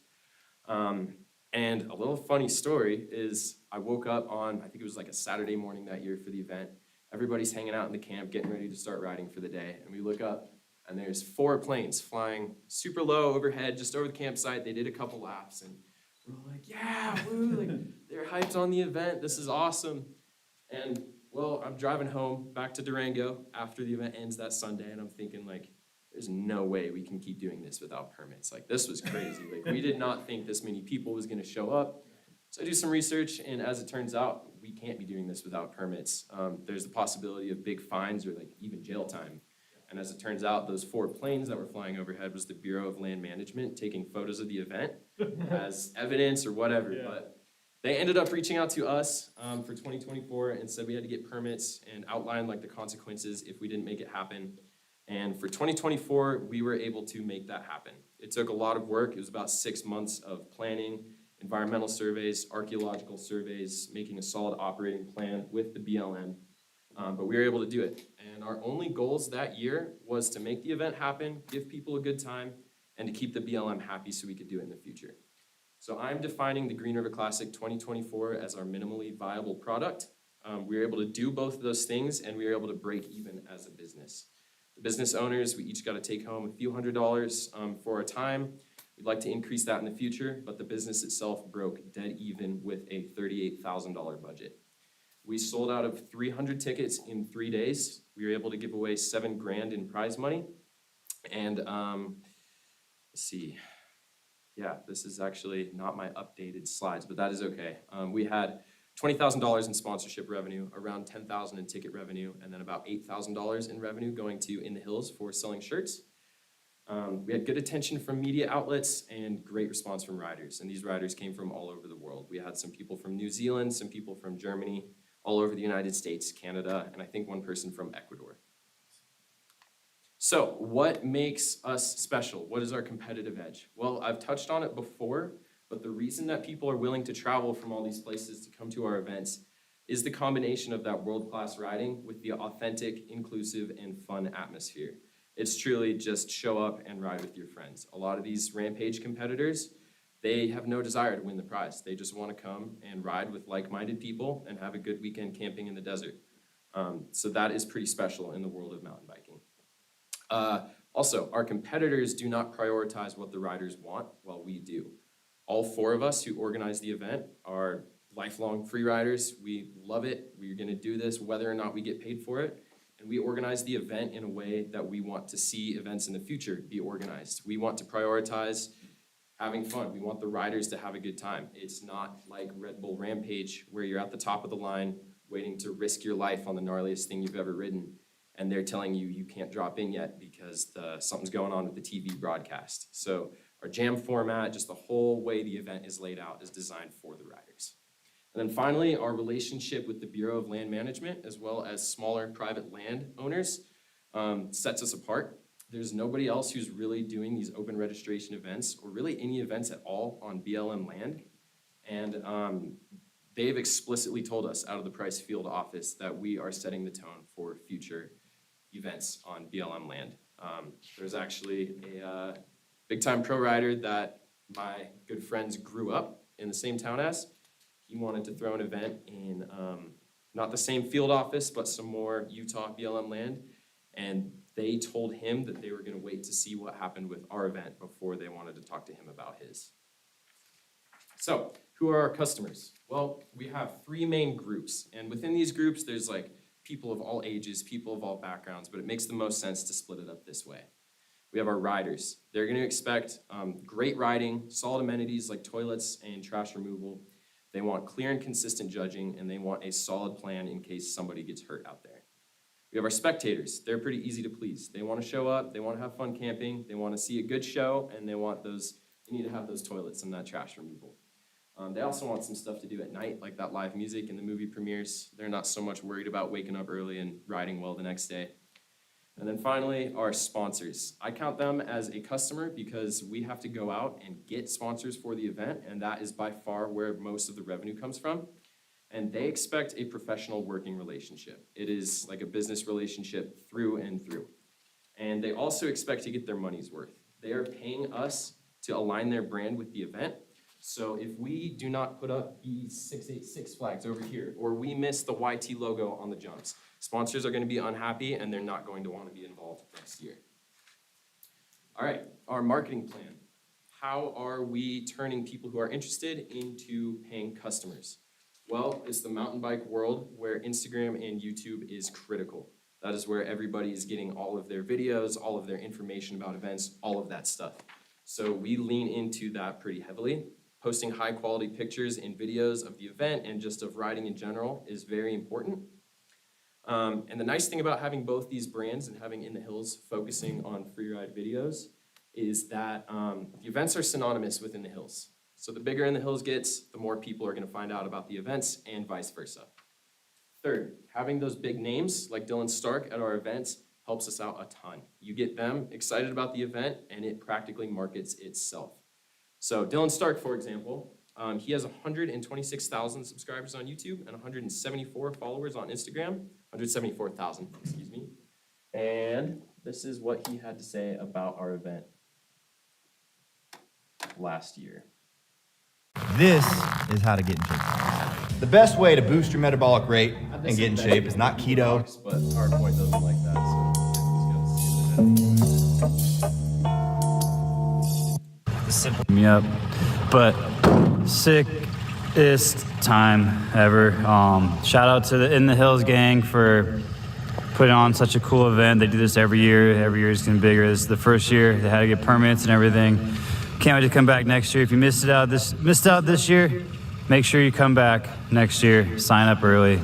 And a little funny story is I woke up on, I think it was like a Saturday morning that year for the event. Everybody's hanging out in the camp, getting ready to start riding for the day. And we look up and there's 4 planes flying super low overhead, just over the campsite. They did a couple laps and we're all like, yeah, woo, like they're hyped on the event. This is awesome. And well, I'm driving home back to Durango after the event ends that Sunday, and I'm thinking like, there's no way we can keep doing this without permits. Like this was crazy. Like we did not think this many people was gonna show up. So I do some research, and as it turns out, we can't be doing this without permits. There's the possibility of big fines or like even jail time. And as it turns out, those 4 planes that were flying overhead was the Bureau of Land Management taking photos of the event as evidence or whatever. Yeah. But they ended up reaching out to us for 2024 and said we had to get permits and outline like the consequences if we didn't make it happen. And for 2024, we were able to make that happen. It took a lot of work. It was about 6 months of planning, environmental surveys, archaeological surveys, making a solid operating plan with the BLM. But we were able to do it. And our only goals that year was to make the event happen, give people a good time, and to keep the BLM happy so we could do it in the future. So I'm defining the Green River Classic 2024 as our minimally viable product. We were able to do both of those things, and we were able to break even as a business. The business owners, we each got to take home a few $100s for our time. We'd like to increase that in the future, but the business itself broke dead even with a $38,000 budget. We sold out of 300 tickets in 3 days. We were able to give away $7 grand in prize money. And let's see. Yeah, this is actually not my updated slides, but that is okay. We had $20,000 in sponsorship revenue, around $10,000 in ticket revenue, and then about $8,000 in revenue going to In the Hills for selling shirts. We had good attention from media outlets and great response from riders, and these riders came from all over the world. We had some people from New Zealand, some people from Germany, all over the United States, Canada, and I think one person from Ecuador. So what makes us special? What is our competitive edge? Well, I've touched on it before, but the reason that people are willing to travel from all these places to come to our events is the combination of that world-class riding with the authentic, inclusive, and fun atmosphere. It's truly just show up and ride with your friends. A lot of these Rampage competitors, they have no desire to win the prize. They just want to come and ride with like-minded people and have a good weekend camping in the desert. So that is pretty special in the world of mountain biking. Also, our competitors do not prioritize what the riders want, while we do. All 4 of us who organize the event are lifelong free riders. We love it. We're gonna do this whether or not we get paid for it. And we organize the event in a way that we want to see events in the future be organized. We want to prioritize having fun. We want the riders to have a good time. It's not like Red Bull Rampage where you're at the top of the line waiting to risk your life on the gnarliest thing you've ever ridden, and they're telling you you can't drop in yet because something's going on with the TV broadcast. So our jam format, just the whole way the event is laid out, is designed for the riders. And then finally, our relationship with the Bureau of Land Management, as well as smaller private land owners, sets us apart. There's nobody else who's really doing these open registration events, or really any events at all on BLM land. And they've explicitly told us out of the Price Field office that we are setting the tone for future events on BLM land. There's actually a big-time pro rider that my good friends grew up in the same town as. He wanted to throw an event in not the same field office, but some more Utah BLM land. And they told him that they were gonna wait to see what happened with our event before they wanted to talk to him about his. So, who are our customers? Well, we have 3 main groups, and within these groups, there's like people of all ages, people of all backgrounds, but it makes the most sense to split it up this way. We have our riders. They're gonna expect great riding, solid amenities like toilets and trash removal. They want clear and consistent judging, and they want a solid plan in case somebody gets hurt out there. We have our spectators. They're pretty easy to please. They wanna show up, they wanna have fun camping, they wanna see a good show, and they need to have those toilets and that trash removal. They also want some stuff to do at night, like that live music and the movie premieres. They're not so much worried about waking up early and riding well the next day. And then finally, our sponsors. I count them as a customer because we have to go out and get sponsors for the event, and that is by far where most of the revenue comes from. And they expect a professional working relationship. It is like a business relationship through and through. And they also expect to get their money's worth. They are paying us to align their brand with the event. So if we do not put up E686 flags over here, or we miss the YT logo on the jumps, sponsors are gonna be unhappy and they're not going to wanna be involved next year. All right, our marketing plan. How are we turning people who are interested into paying customers? Well, it's the mountain bike world where Instagram and YouTube is critical. That is where everybody is getting all of their videos, all of their information about events, all of that stuff. So we lean into that pretty heavily. Posting high quality pictures and videos of the event and just of riding in general is very important. And the nice thing about having both these brands and having In the Hills focusing on free ride videos is that the events are synonymous with In the Hills. So the bigger In the Hills gets, the more people are gonna find out about the events and vice versa. Third, having those big names like Dylan Stark at our events helps us out a ton. You get them excited about the event and it practically markets itself. So Dylan Stark, for example, he has 126,000 subscribers on YouTube and 174 followers on Instagram, 174,000, excuse me. And this is what he had to say about our event last year. This is how to get in shape. The best way to boost your metabolic rate and get in shape is not keto. But PowerPoint doesn't like that, so he's got to skip it. Simple me up, but sickest time ever. Shout out to the In the Hills gang for putting on such a cool event. They do this every year. Every year it's getting bigger. This is the first year. They had to get permits and everything. Can't wait to come back next year. If you missed out this year, make sure you come back next year. Sign up early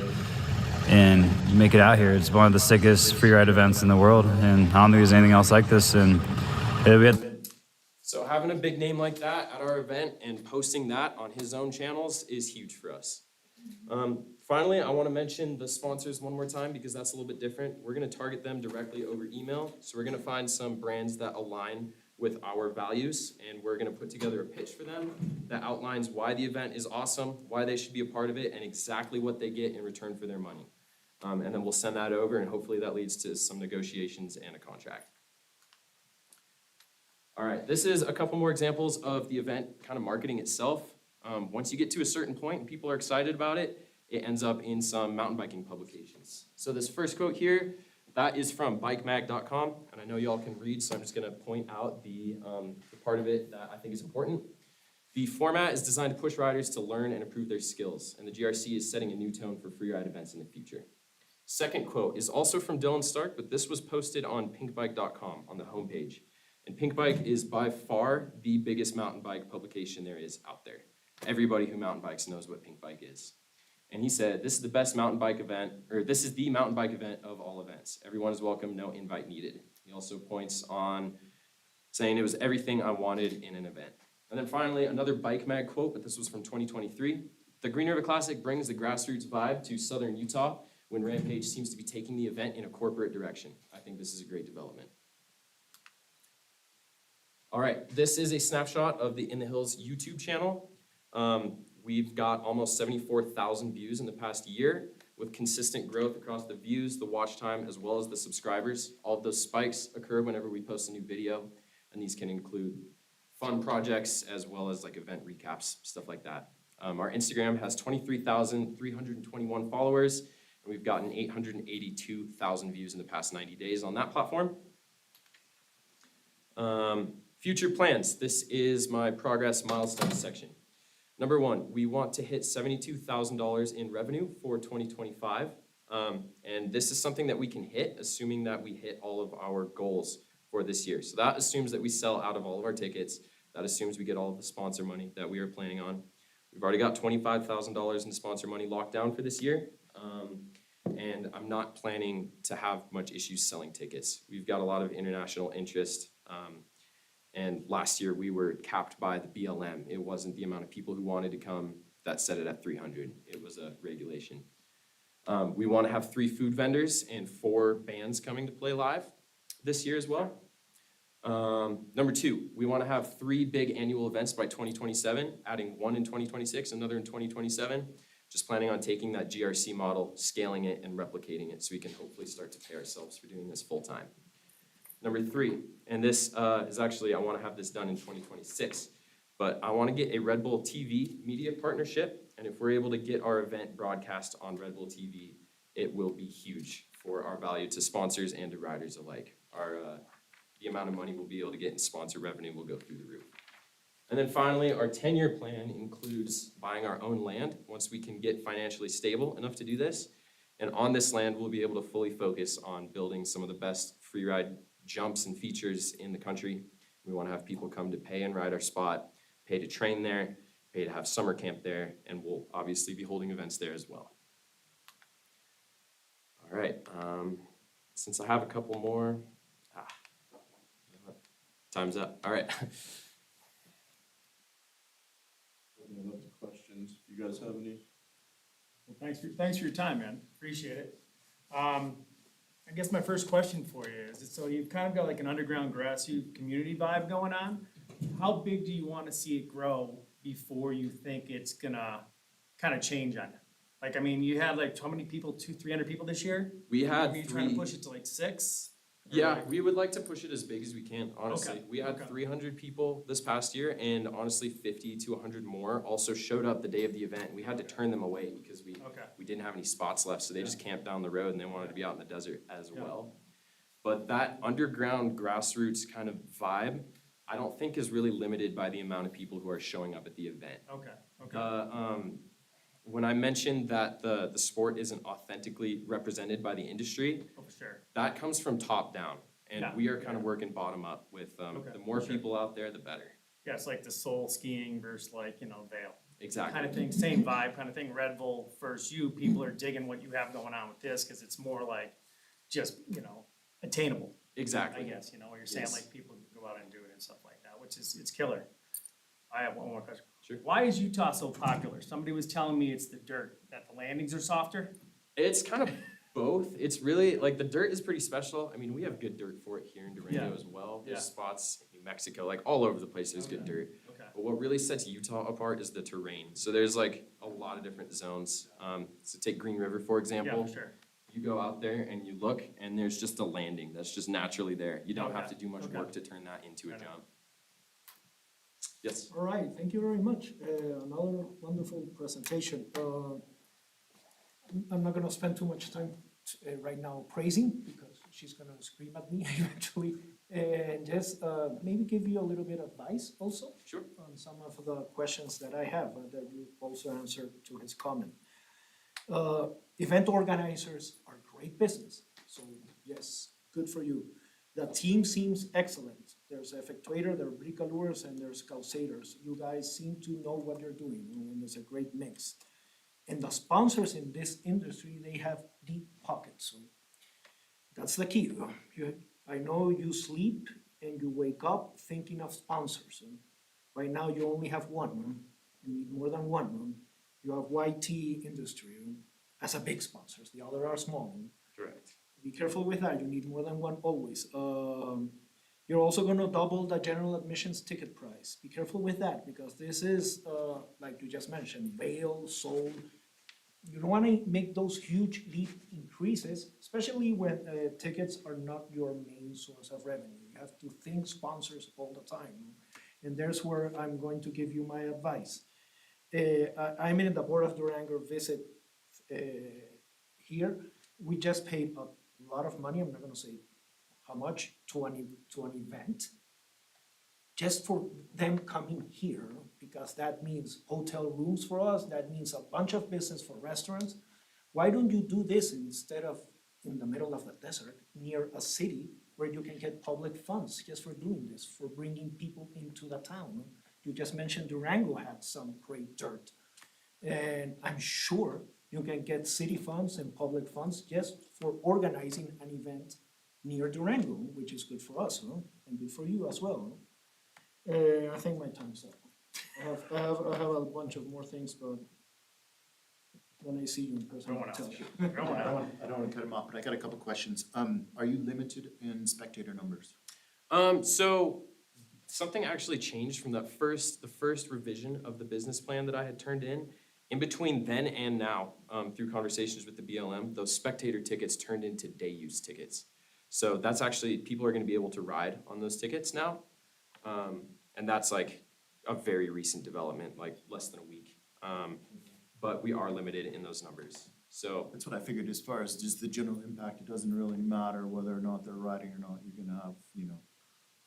and make it out here. It's one of the sickest free ride events in the world, and I don't think there's anything else like this. And we had. So having a big name like that at our event and posting that on his own channels is huge for us. Finally, I want to mention the sponsors one more time because that's a little bit different. We're going to target them directly over email. So we're going to find some brands that align with our values, and we're gonna put together a pitch for them that outlines why the event is awesome, why they should be a part of it, and exactly what they get in return for their money. And then we'll send that over, and hopefully that leads to some negotiations and a contract. All right, this is a couple more examples of the event kind of marketing itself. Once you get to a certain point and people are excited about it, it ends up in some mountain biking publications. So this first quote here, that is from bikemag.com, and I know y'all can read, so I'm just gonna point out the part of it that I think is important. The format is designed to push riders to learn and improve their skills, and the GRC is setting a new tone for freeride events in the future. Second quote is also from Dylan Stark, but this was posted on pinkbike.com on the homepage. And Pink Bike is by far the biggest mountain bike publication there is out there. Everybody who mountain bikes knows what Pink Bike is. And he said, this is the best mountain bike event, or this is the mountain bike event of all events. Everyone is welcome, no invite needed. He also points on saying it was everything I wanted in an event. And then finally, another Bike Mag quote, but this was from 2023. The Green River Classic brings the grassroots vibe to Southern Utah when Rampage seems to be taking the event in a corporate direction. I think this is a great development. All right, this is a snapshot of the In the Hills YouTube channel. We've got almost 74,000 views in the past year with consistent growth across the views, the watch time, as well as the subscribers. All of those spikes occur whenever we post a new video, and these can include fun projects as well as like event recaps, stuff like that. Our Instagram has 23,321 followers, and we've gotten 882,000 views in the past 90 days on that platform. Future plans. This is my progress milestones section. Number one, we want to hit $72,000 in revenue for 2025. And this is something that we can hit, assuming that we hit all of our goals for this year. So that assumes that we sell out of all of our tickets. That assumes we get all of the sponsor money that we are planning on. We've already got $25,000 in sponsor money locked down for this year. And I'm not planning to have much issues selling tickets. We've got a lot of international interest. And last year we were capped by the BLM. It wasn't the amount of people who wanted to come that set it at 300. It was a regulation. We want to have 3 food vendors and 4 bands coming to play live this year as well. Number 2, we want to have 3 big annual events by 2027, adding 1 in 2026, another in 2027. Just planning on taking that GRC model, scaling it, and replicating it so we can hopefully start to pay ourselves for doing this full time. Number 3, and this is actually, I want to have this done in 2026, but I want to get a Red Bull TV media partnership, and if we're able to get our event broadcast on Red Bull TV, it will be huge for our value to sponsors and to riders alike. The amount of money we'll be able to get in sponsor revenue will go through the roof. And then finally, our 10-year plan includes buying our own land once we can get financially stable enough to do this. And on this land, we'll be able to fully focus on building some of the best freeride jumps and features in the country. We want to have people come to pay and ride our spot, pay to train there, pay to have summer camp there, and we'll obviously be holding events there as well. All right, since I have a couple more, time's up. All right. Open it up to questions. Do you guys have any? Well, thanks for your time, man. Appreciate it. I guess my first question for you is, so you've kind of got like an underground grassroots community vibe going on. How big do you want to see it grow before you think it's gonna kind of change on it? Like, I mean, you had like how many people, 200-300 people this year? We had Are you trying to push it to like 6? Yeah, we would like to push it as big as we can, honestly. Okay, We had okay. 300 people this past year, and honestly, 50 to 100 more also showed up the day of the event. We had to turn them away because we didn't have any spots left, so they just camped down the road and they wanted to be out in the desert as Yeah. well. But that underground grassroots kind of vibe, I don't think is really limited by the amount of people who are showing up at the event. Okay. When I mentioned that the sport isn't authentically represented by the industry, Oh, for sure. that comes from top down. And Yeah. we are kind of working bottom up with, Okay, the more for sure. people out there, the better. Yeah, it's like the soul skiing versus like, Vail. Exactly. Kind of thing, same vibe kind of thing. Red Bull versus you, people are digging what you have going on with this because it's more like just, attainable. Exactly. I guess, where you're saying Yes. like people can go out and do it and stuff like that, which is, it's killer. I have one more question. Sure. Why is Utah so popular? Somebody was telling me it's the dirt, that the landings are softer. It's kind of both. It's really, like, the dirt is pretty special. I mean, we have good dirt for it here in Durango Yeah. as well. There's Yeah. spots, New Mexico, like all over the place, there's good dirt. Okay. But what really sets Utah apart is the terrain. So there's like a lot of different zones. So take Green River, for example. Yeah, for sure. You go out there and you look, and there's just a landing that's just naturally there. You don't have Okay. to do much Okay. work to turn that into a Right on. jump. Yes? All right, thank you very much. Another wonderful presentation. I'm not gonna spend too much time right now praising, because she's gonna scream at me eventually. And just maybe give you a little bit of advice also. Sure. On some of the questions that I have that you also answered to his comment. Event organizers are great business, so yes, good for you. The team seems excellent. There's effectuator, there are bricalures, and there's calcators. You guys seem to know what you're doing, and it's a great mix. And the sponsors in this industry, they have deep pockets, so that's the key. I know you sleep and you wake up thinking of sponsors. Right now, you only have one. You need more than one. You have YT Industry as a big sponsor. The other are small. Correct. Be careful with that. You need more than one always. You're also gonna double the general admissions ticket price. Be careful with that, because this is, like you just mentioned, Vail, Seoul. You don't wanna make those huge leap increases, especially when tickets are not your main source of revenue. You have to think sponsors all the time. And there's where I'm going to give you my advice. I'm in the Board of Durango visit here. We just paid a lot of money, I'm not gonna say how much, to an event, just for them coming here, because that means hotel rooms for us, that means a bunch of business for restaurants. Why don't you do this instead of in the middle of the desert, near a city, where you can get public funds just for doing this, for bringing people into the town? You just mentioned Durango had some great dirt. And I'm sure you can get city funds and public funds just for organizing an event near Durango, which is good for us, and good for you as well. I think my time's up. I have a bunch of more things, but when I see you in person, I'll tell you. I don't wanna cut him off, but I got a couple questions. Are you limited in spectator numbers? So something actually changed from the first revision of the business plan that I had turned in. In between then and now, through conversations with the BLM, those spectator tickets turned into day use tickets. So that's actually, people are gonna be able to ride on those tickets now. And that's like a very recent development, like less than a week. But we are limited in those numbers. So That's what I figured, as far as just the general impact, it doesn't really matter whether or not they're riding or not. You can have,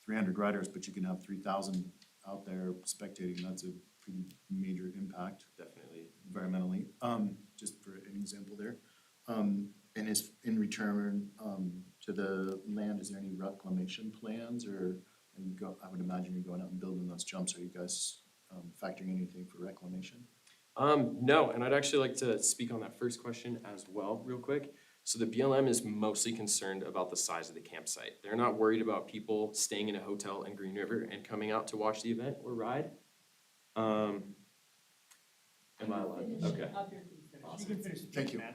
300 riders, but you can have 3,000 out there spectating. That's a pretty major impact definitely. environmentally, just for an example there. And is in return, to the land, is there any reclamation plans, or I would imagine you're going out and building those jumps. Are you guys, factoring anything for reclamation? No, and I'd actually like to speak on that first question as well, real quick. So the BLM is mostly concerned about the size of the campsite. They're not worried about people staying in a hotel in Green River and coming out to watch the event or ride. Am I allowed? Okay. You can finish the Thank you. man.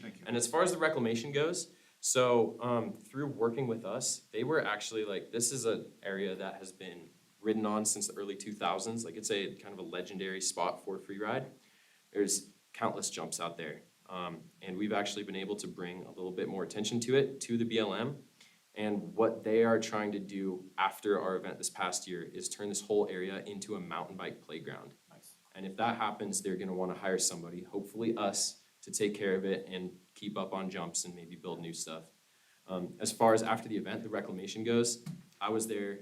Thank you. And as far as the reclamation goes, so through working with us, they were actually like, this is an area that has been ridden on since the early 2000s. Like, it's a kind of a legendary spot for free ride. There's countless jumps out there. And we've actually been able to bring a little bit more attention to it, to the BLM. And what they are trying to do after our event this past year is turn this whole area into a mountain bike playground. Nice. And if that happens, they're gonna wanna hire somebody, hopefully us, to take care of it and keep up on jumps and maybe build new stuff. As far as after the event, the reclamation goes, I was there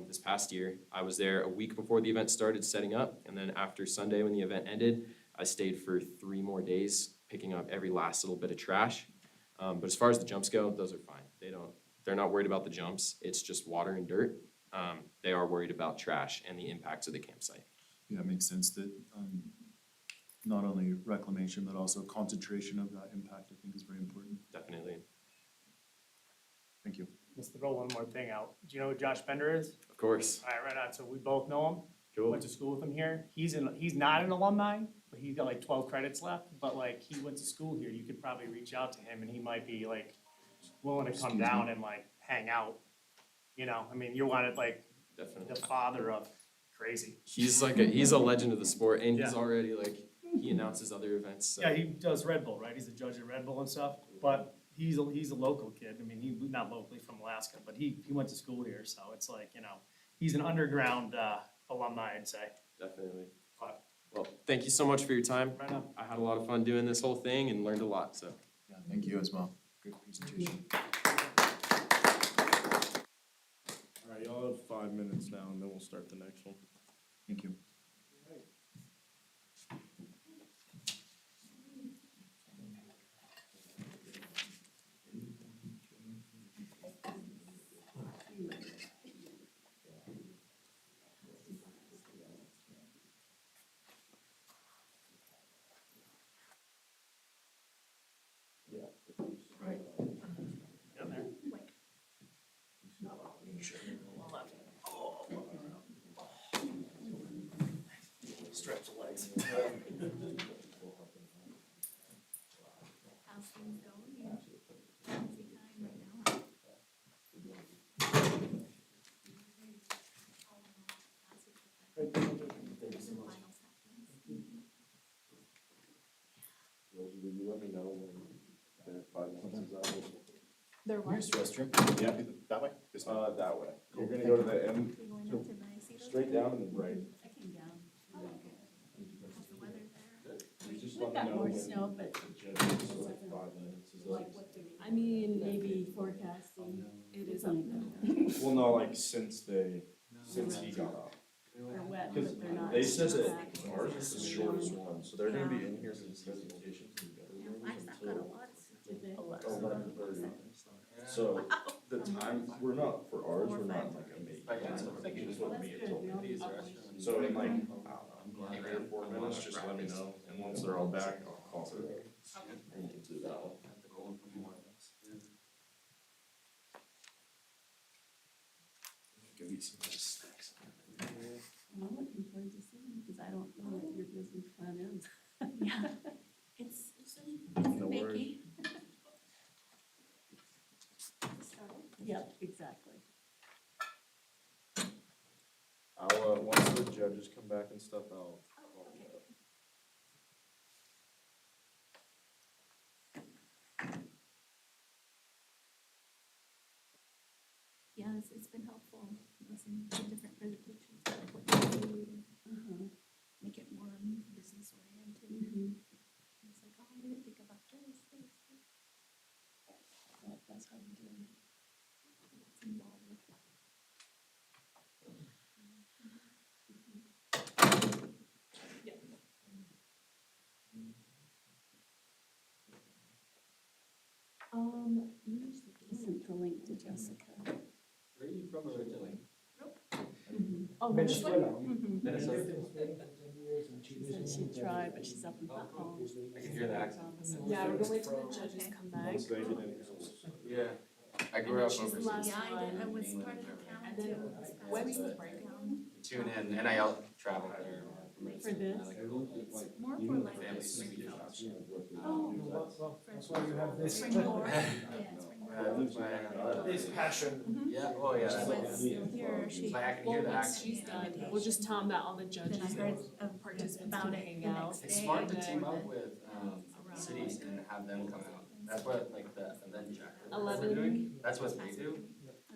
this past year. I was there a week before the event started setting up, and then after Sunday when the event ended, I stayed for 3 more days picking up every last little bit of trash. But as far as the jumps go, those are fine. They're not worried about the jumps. It's just water and dirt. They are worried about trash and the impacts of the campsite. Yeah, it makes sense that, not only reclamation, but also concentration of that impact, I think, is very important. Definitely. Thank you. Let's throw one more thing out. Do you know who Josh Bender is? Of course. All right, right on. So we both know him. Cool. Went to school with him here. He's not an alumni, but he's got like 12 credits left. But like, he went to school here. You could probably reach out to him and he might be like willing to come Excuse down me? and like hang out. You know, I mean, you want to like, Definitely. the father of crazy. He's a legend of the sport, and he's Yeah. already he announces other events. So. Yeah, he does Red Bull, right? He's a judge at Red Bull and stuff, but he's a local kid. I mean, not locally from Alaska, but he went to school here, so it's like, he's an underground, alumni, I'd say. Definitely. But- Well, thank you so much for your time. Right on. I had a lot of fun doing this whole thing and learned a lot, so. Yeah, thank you as well. Good presentation. All right, y'all have 5 minutes now, and then we'll start the next one. Thank you. Down there. Stretch the legs. How's things going? Yeah. Busy time right now. Will you let me know when the 5 minutes is up? They're what? Use the restroom. Yeah, that way? This way? That way. You're gonna go to the end, You going so up to the straight down and then right. I came down. How's the weather there? You just We've let got me know more when snow, but the judge is like 5 minutes is up. I mean, maybe forecasting. it is up now. Well, no, like since he got up. They're wet, Because but they're not. they said that packed. ours is the shortest one, so they're gonna be in here for the presentations. Yeah, Flagstaff got a lot. Did they? 11:30. So the time, we're not, for ours, we're not in like a make time, like you just wouldn't be until. So in like, I don't know, 3 or 4 minutes, just let me know, and once they're all back, I'll call her. And we'll do that one. Go eat some of those snacks. I'm looking forward to seeing, because I don't know what your business plan is. Yeah, it's No Mickey. worries. Yep, exactly. I'll, once the judges come back and stuff, I'll. Yeah, it's been helpful, listening to different presentations, like what you do, make it more business oriented. It's like, oh, I didn't think about this. That's how you do it. It's involved. He sent the link to Jessica. Where are you from originally? Oh, this one? Minnesota? She said she'd try, but she's up in Flat Falls. I can hear the accent. Yeah, we're gonna wait till the judges come back. Once they get in here. Yeah. I grew up She's the overseas. last Yeah, I did, I one. was part of the town And too. then this past when's the week. break? Tune in, NIL travel there. For this? It's more for like Family the spring Swedish. college. Well, that's why you have this. Spring board, yeah, spring board. This passion. Yeah, oh yeah. She was here, she. Like I can hear the Once accent. she's done, we'll just tell them that all the judges Then I heard and of participants about can it hang the out. next day. It's smart to and team then- up with cities and have them come out. That's what like the event chapter. we're 11. doing. That's what they do.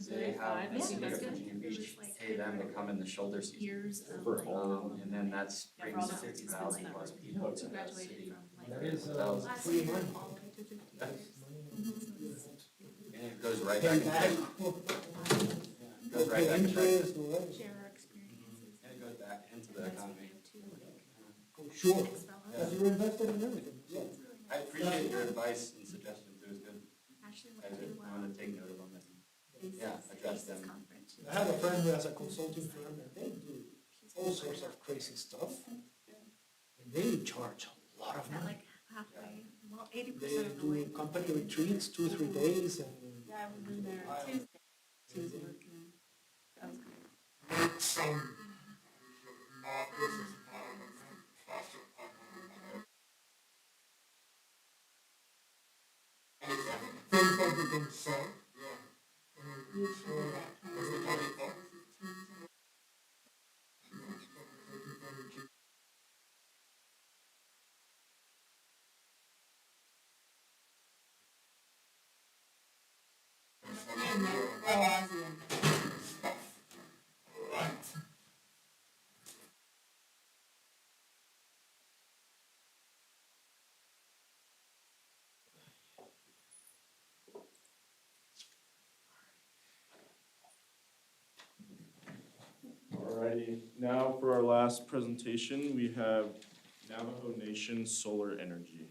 So they have Five, the yeah, city that's of good. Virginia It Beach was like pay them to come in the shoulder season. Years of For like. all. And then that Yeah, for brings all the 50,000 participants plus that people to the Graduated city. from That like is, last free year money. all the way to 50 years. And it goes right back. It goes right back. into- Interest, whatever. Share our experiences. And it goes back into the economy. Sure, Next fellow. because you're invested in everything, yeah. I appreciate your advice and suggestions. It was good. Actually, I went to, want to take note of them. ACES, Yeah, address ACES them. conference. I have a friend who has a consulting firm and they do all sorts of crazy stuff. And they charge a lot of At money. like halfway, well, 80% They of the way. do company retreats, 2-3 days and. Yeah, I was in there Tuesday. She was working. That was great. Alrighty, now for our last presentation, we have Navajo Nation Solar Energy.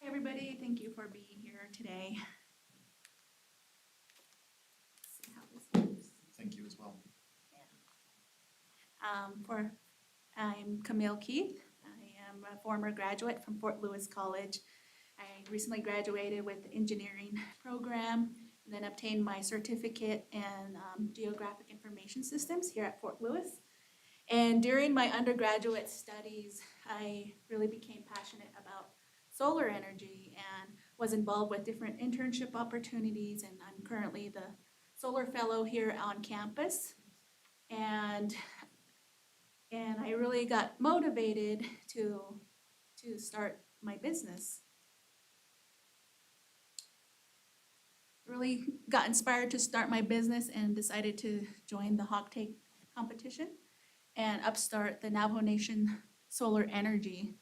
Hey, everybody, thank you for being here today. Let's see how this goes. Thank you as well. I'm Camille Keith. I am a former graduate from Fort Lewis College. I recently graduated with the engineering program and then obtained my certificate in geographic information systems here at Fort Lewis. And during my undergraduate studies, I really became passionate about solar energy and was involved with different internship opportunities, and I'm currently the solar fellow here on campus. And I really got motivated to start my business. Really got inspired to start my business and decided to join the Hawk Tank competition and upstart the Navajo Nation Solar Energy.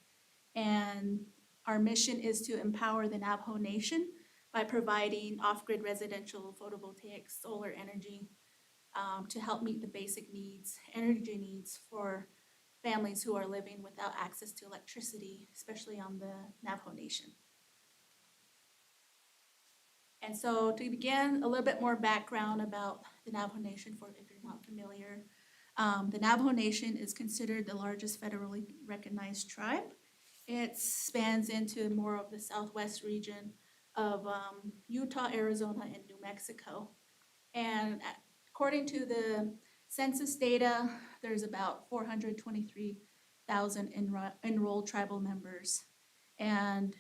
And our mission is to empower the Navajo Nation by providing off-grid residential photovoltaic solar energy to help meet the basic needs, energy needs for families who are living without access to electricity, especially on the Navajo Nation. And so to begin, a little bit more background about the Navajo Nation for if you're not familiar. The Navajo Nation is considered the largest federally recognized tribe. It spans into more of the southwest region of Utah, Arizona, and New Mexico. And according to the census data, there's about 423,000 enrolled tribal members. And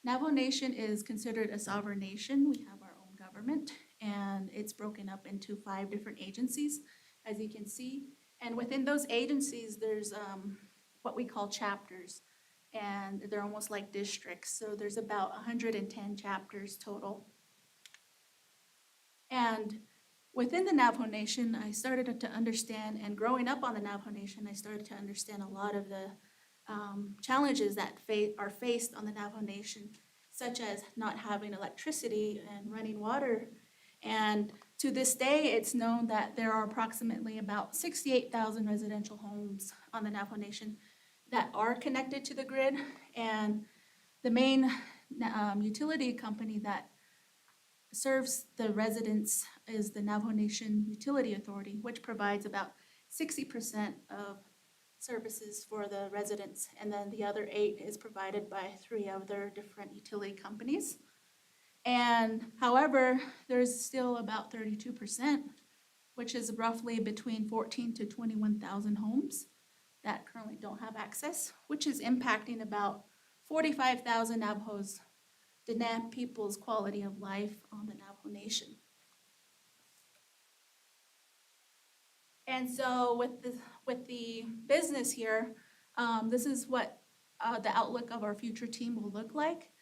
Navajo Nation is considered a sovereign nation. We have our own government, and it's broken up into 5 different agencies, as you can see. And within those agencies, there's what we call chapters, and they're almost like districts. So there's about 110 chapters total. And within the Navajo Nation, I started to understand, and growing up on the Navajo Nation, I started to understand a lot of the challenges that are faced on the Navajo Nation, such as not having electricity and running water. And to this day, it's known that there are approximately about 68,000 residential homes on the Navajo Nation that are connected to the grid. And the main utility company that serves the residents is the Navajo Nation Utility Authority, which provides about 60% of services for the residents, and then the other 8 is provided by 3 other different utility companies. And however, there's still about 32%, which is roughly between 14 to 21,000 homes that currently don't have access, which is impacting about 45,000 Navajos, Diné people's quality of life on the Navajo Nation. And so with the business here, this is what the outlook of our future team will look like.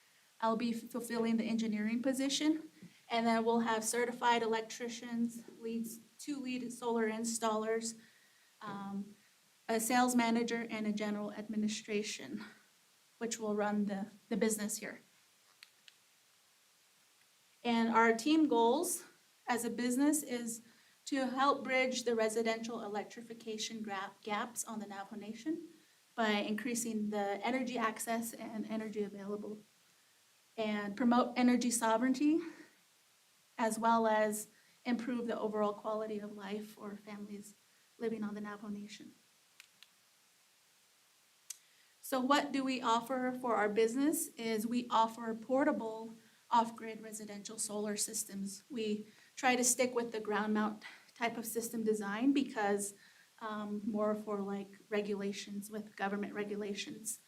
I'll be fulfilling the engineering position, and then we'll have certified electricians, 2 lead solar installers, a sales manager, and a general administration, which will run the business here. And our team goals as a business is to help bridge the residential electrification gaps on the Navajo Nation by increasing the energy access and energy available, and promote energy sovereignty, as well as improve the overall quality of life for families living on the Navajo Nation. So what do we offer for our business is we offer portable off-grid residential solar systems. We try to stick with the ground mount type of system design because more for like regulations with government regulations.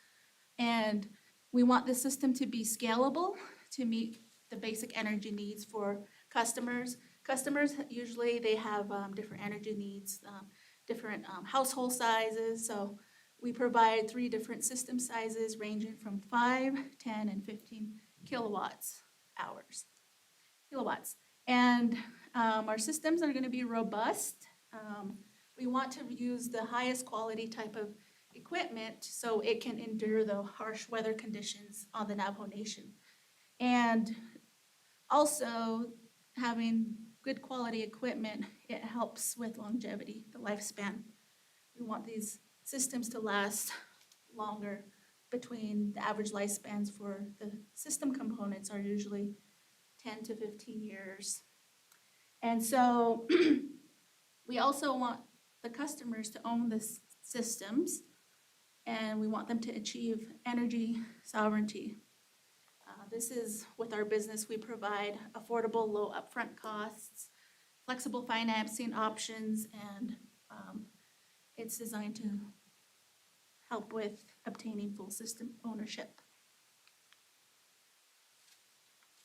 And we want the system to be scalable to meet the basic energy needs for customers. Customers usually they have different energy needs, different household sizes. So we provide 3 different system sizes ranging from 5, 10, and 15 kilowatts. And our systems are going to be robust. We want to use the highest quality type of equipment so it can endure the harsh weather conditions on the Navajo Nation. And also, having good quality equipment, it helps with longevity, the lifespan. We want these systems to last longer. Between the average lifespans for the system components are usually 10 to 15 years. And so we also want the customers to own the systems, and we want them to achieve energy sovereignty. This is with our business, we provide affordable, low upfront costs, flexible financing options, and it's designed to help with obtaining full system ownership.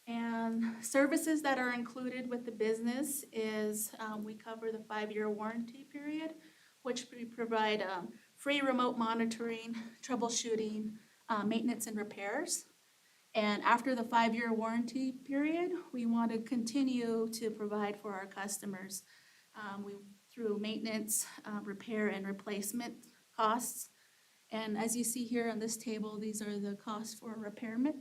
And services that are included with the business is we cover the 5-year warranty period, which we provide free remote monitoring, troubleshooting, maintenance and repairs. And after the 5-year warranty period, we want to continue to provide for our customers through maintenance, repair, and replacement costs. And as you see here on this table, these are the costs for repairment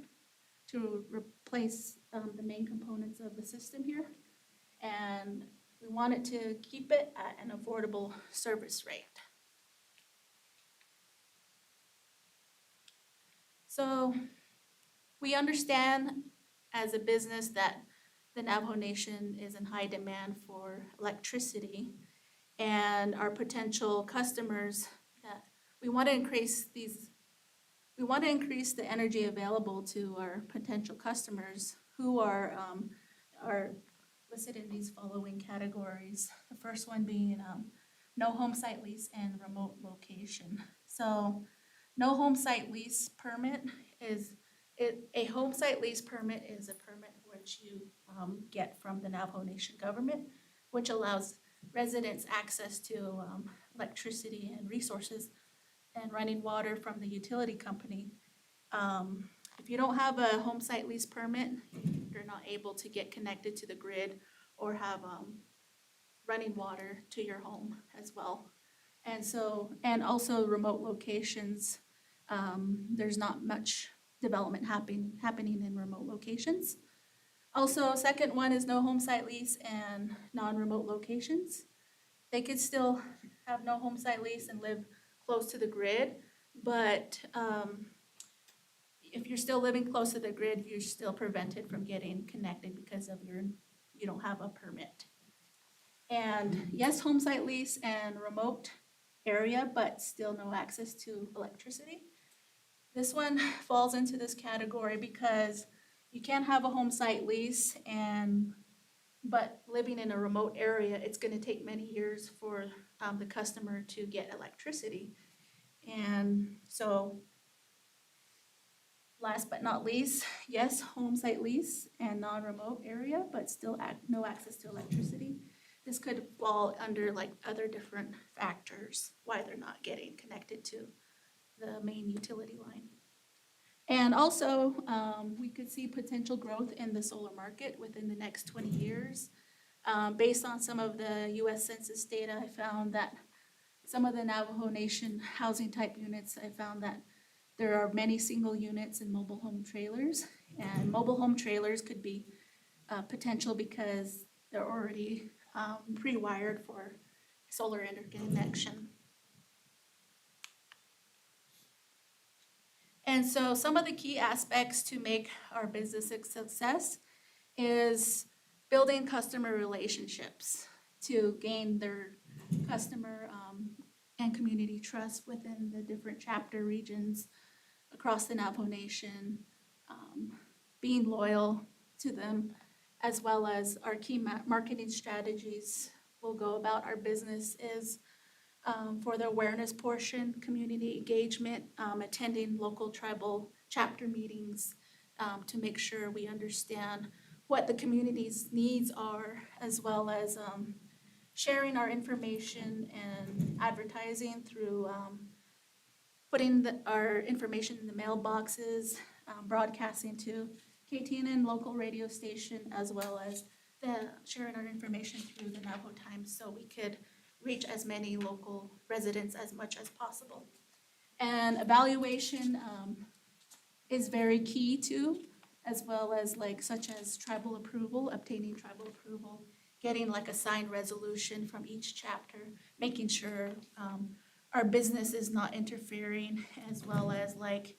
to replace the main components of the system here. And we wanted to keep it at an affordable service rate. So we understand as a business that the Navajo Nation is in high demand for electricity, and our potential customers, that we want to increase the energy available to our potential customers who are listed in these following categories. The first one being no home site lease and remote location. So no home site lease permit is, a home site lease permit is a permit which you get from the Navajo Nation government, which allows residents access to electricity and resources and running water from the utility company. If you don't have a home site lease permit, you're not able to get connected to the grid or have running water to your home as well. And so, and also remote locations, there's not much development happening in remote locations. Also, second one is no home site lease and non-remote locations. They could still have no home site lease and live close to the grid, but if you're still living close to the grid, you're still prevented from getting connected because of you don't have a permit. And yes, home site lease and remote area, but still no access to electricity. This one falls into this category because you can't have a home site lease but living in a remote area, it's going to take many years for the customer to get electricity. And so last but not least, yes, home site lease and non-remote area, but still no access to electricity. This could fall under like other different factors why they're not getting connected to the main utility line. And also, we could see potential growth in the solar market within the next 20 years. Based on some of the US Census data, I found that some of the Navajo Nation housing type units, I found that there are many single units and mobile home trailers. And mobile home trailers could be potential because they're already pre-wired for solar interconnection. And so some of the key aspects to make our business a success is building customer relationships to gain their customer and community trust within the different chapter regions across the Navajo Nation, being loyal to them, as well as our key marketing strategies will go about our business is for the awareness portion, community engagement, attending local tribal chapter meetings to make sure we understand what the community's needs are, as well as sharing our information and advertising through putting our information in the mailboxes, broadcasting to KTNN local radio station, as well as sharing our information through the Navajo Times so we could reach as many local residents as much as possible. And evaluation is very key too, as well as like such as tribal approval, obtaining tribal approval, getting like a signed resolution from each chapter, making sure our business is not interfering, as well as like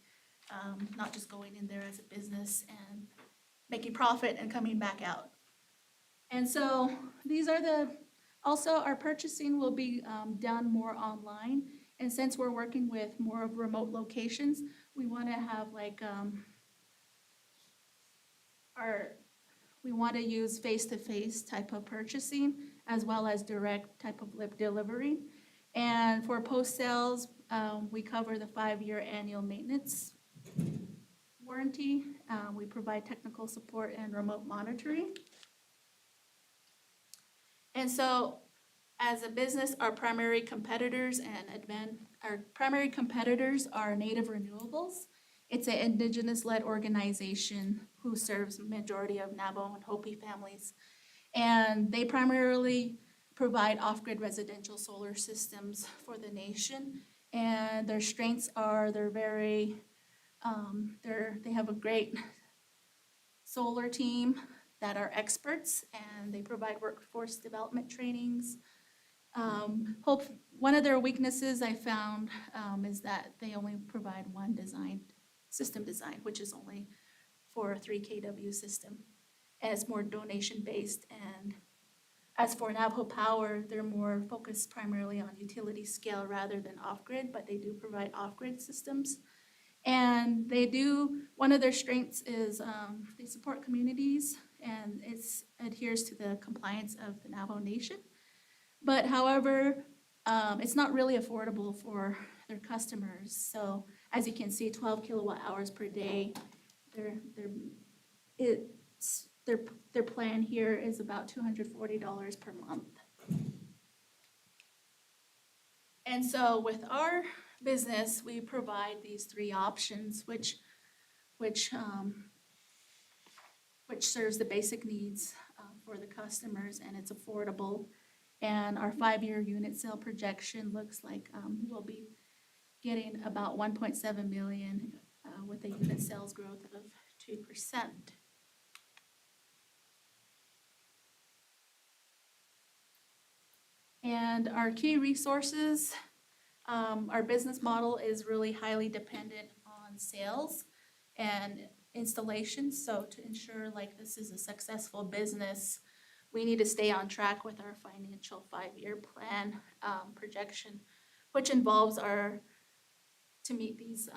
not just going in there as a business and making profit and coming back out. And so these are also our purchasing will be done more online. And since we're working with more of remote locations, we want to have like we want to use face-to-face type of purchasing as well as direct type of delivery. And for post-sales, we cover the 5-year annual maintenance warranty. We provide technical support and remote monitoring. And so as a business, our primary competitors are Native Renewables. It's an indigenous-led organization who serves the majority of Navajo and Hopi families. And they primarily provide off-grid residential solar systems for the nation. And their strengths are they have a great solar team that are experts, and they provide workforce development trainings. One of their weaknesses I found is that they only provide one system design, which is only for a 3 kW system. And it's more donation-based. And as for Navajo Power, they're more focused primarily on utility scale rather than off-grid, but they do provide off-grid systems. And one of their strengths is they support communities, and it adheres to the compliance of the Navajo Nation. But however, it's not really affordable for their customers. So as you can see, 12 kilowatt hours per day, their plan here is about $240 per month. And so with our business, we provide these 3 options, which serves the basic needs for the customers, and it's affordable. And our 5-year unit sale projection looks like we'll be getting about 1.7 million with a unit sales growth of 2%. And our key resources, our business model is really highly dependent on sales and installations. So to ensure like this is a successful business, we need to stay on track with our financial 5-year plan projection, which involves to meet these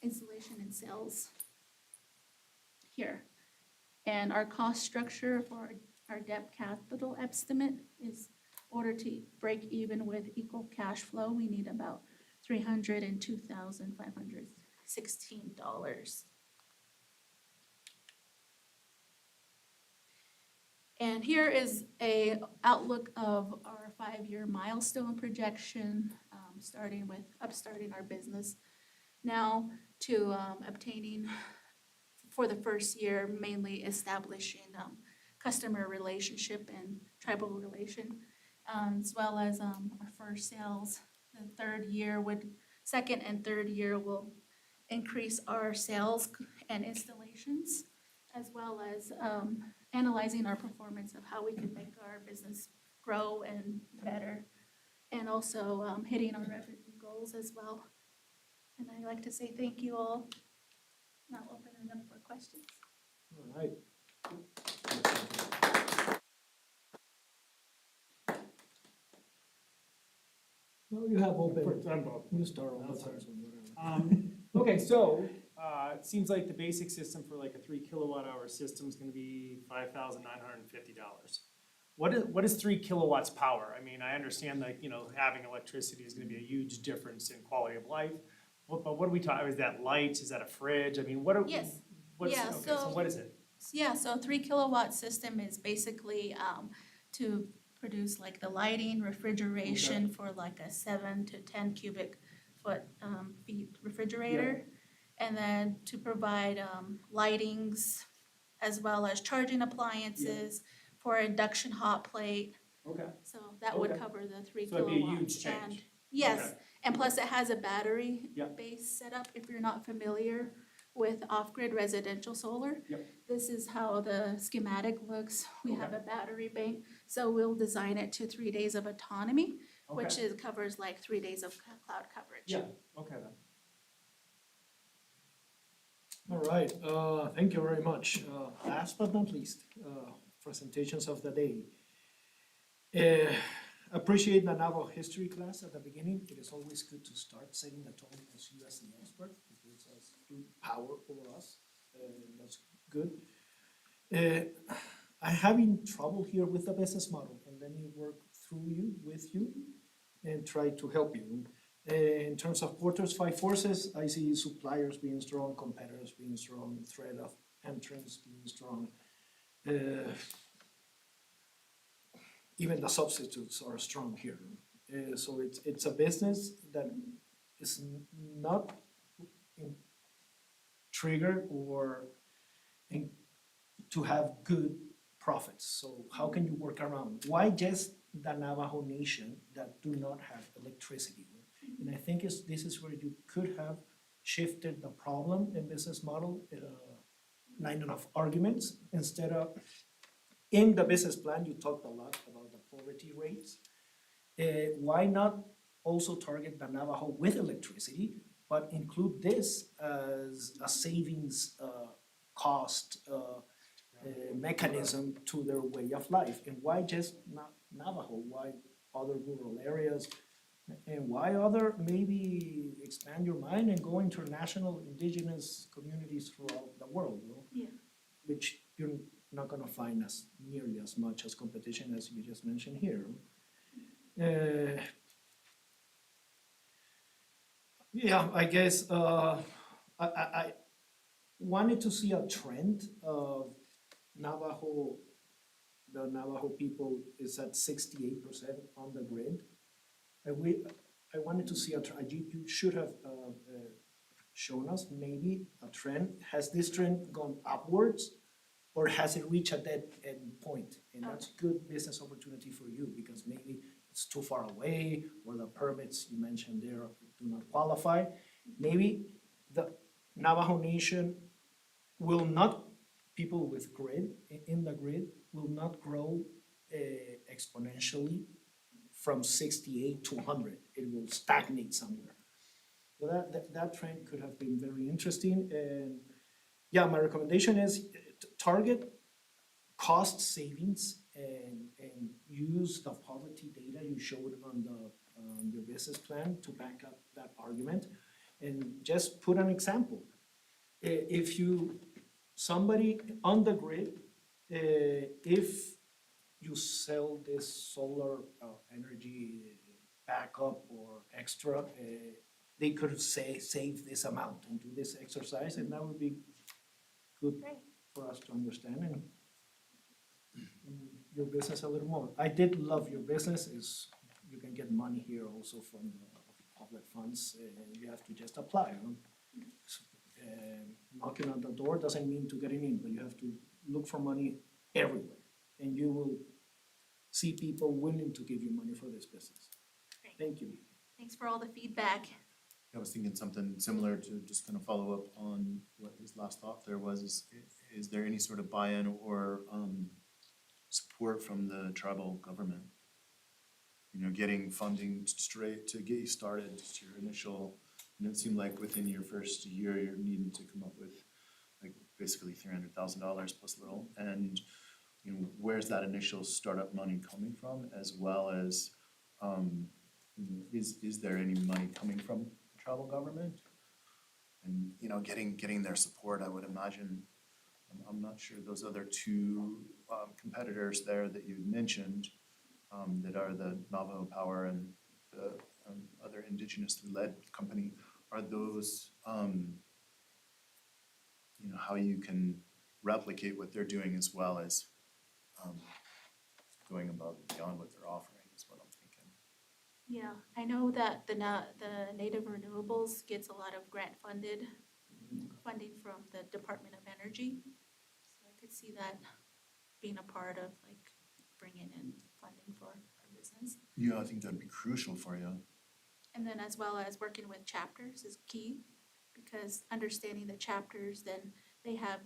installation and sales here. And our cost structure for our debt capital estimate is in order to break even with equal cash flow, we need about $302,516. And here is a outlook of our 5-year milestone projection, upstarting our business now to obtaining for the first year, mainly establishing customer relationship and tribal relation, as well as our first sales. The second and third year will increase our sales and installations, as well as analyzing our performance of how we can make our business grow and better, and also hitting our revenue goals as well. And I'd like to say thank you all. Now open it up for questions. All right. No, you have open. You start on the first one, whatever. Okay, so it seems like the basic system for like a 3 kilowatt hour system is going to be $5,950. What is 3 kilowatts power? I mean, I understand that having electricity is going to be a huge difference in quality of life. But what are we talking? Is that lights? Is that a fridge? I mean, Yes. So what is it? Yeah, so 3 kilowatt system is basically to produce like the lighting, refrigeration for like a 7 to 10 cubic feet refrigerator. And then to provide lightings as well as charging appliances for induction hot plate. Okay. So that would Okay. cover the 3 So it'd be a kilowatts. huge change. Yes, Okay. and plus it has a battery Yep. base setup, if you're not familiar with off-grid residential solar. Yep. This is how the schematic looks. We have a battery bank, so we'll design it to 3 days of autonomy, which Okay. covers like 3 days of cloud coverage. Yeah, okay then. All right, thank you very much. Last but not least, presentations of the day. Appreciate the Navajo history class at the beginning. It is always good to start setting the tone as you as the expert. It gives us good power over us, that's good. I'm having trouble here with the business model, and let me work with you, and try to help you. In terms of quarters, 5 forces, I see suppliers being strong, competitors being strong, threat of entrance being strong. Even the substitutes are strong here. So it's a business that is not triggered or to have good profits. So how can you work around? Why just the Navajo Nation that do not have electricity? And I think this is where you could have shifted the problem in business model, line of arguments, instead of, in the business plan, you talked a lot about the poverty rates. Why not also target the Navajo with electricity, but include this as a savings cost mechanism to their way of life? And why just not Navajo? Why other rural areas? And why other, maybe expand your mind and go international indigenous communities throughout the world, you know? Yeah. Which you're not gonna find as nearly as much as competition as you just mentioned here. Yeah, I guess I wanted to see a trend of Navajo, the Navajo people is at 68% on the grid. And I wanted to see you should have shown us maybe a trend. Has this trend gone upwards, or has it reached a dead end point? And that's good business opportunity for you, because maybe it's too far away, or the permits you mentioned there do not qualify. Maybe the Navajo Nation will not, people with grid, in the grid, will not grow exponentially from 68 to 100. It will stagnate somewhere. So that trend could have been very interesting. And yeah, my recommendation is target cost savings and use the poverty data you showed on your business plan to back up that argument. And just put an example. If somebody on the grid, if you sell this solar energy backup or extra, they could save this amount and do this exercise, and that would be good for us to understand and your business a little more. I did love your business. Is you can get money here also from the public funds, and you have to just apply. Knocking on the door doesn't mean to getting in, but you have to look for money everywhere, and you will see people willing to give you money for this business. Great. Thank you. Thanks for all the feedback. I was thinking something similar to just kind of follow up on what his last thought there was, is there any sort of buy-in or support from the tribal government? You know, getting funding straight to get you started, just your initial, and it seemed like within your first year, you're needing to come up with like basically $300,000 plus little. And you know, where's that initial startup money coming from, as well as is there any money coming from the tribal government? And you know, getting their support, I would imagine. I'm not sure those other two competitors there that you mentioned, that are the Navajo Power and the other indigenous-led company, are those you know, how you can replicate what they're doing as well as going above and beyond what they're offering is what I'm thinking. Yeah, I know that the Native Renewables gets a lot of grant funding from the Department of Energy. So I could see that being a part of like bringing in funding for our business. Yeah, I think that'd be crucial for you. And then as well as working with chapters is key, because understanding the chapters, then they have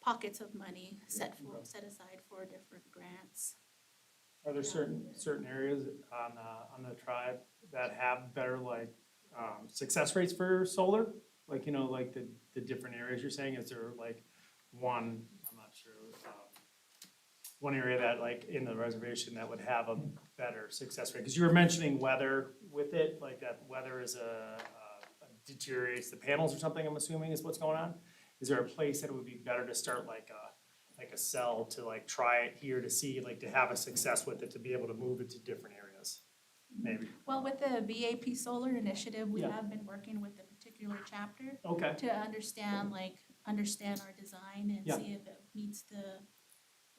pockets of money set aside for different grants. Are there certain areas on the tribe that have better like, success rates for solar? Like, you know, like the different areas you're saying, is there like one, I'm not sure, one area that like in the reservation that would have a better success rate? Cause you were mentioning weather with it, like that weather is deteriorates the panels or something, I'm assuming is what's going on? Is there a place that it would be better to start like a cell to like try it here to see, like to have a success with it, to be able to move it to different areas? Maybe, Well, with the VAP Solar Initiative, we Yeah. have been working with a particular chapter okay, to understand our design and Yeah. see if it meets the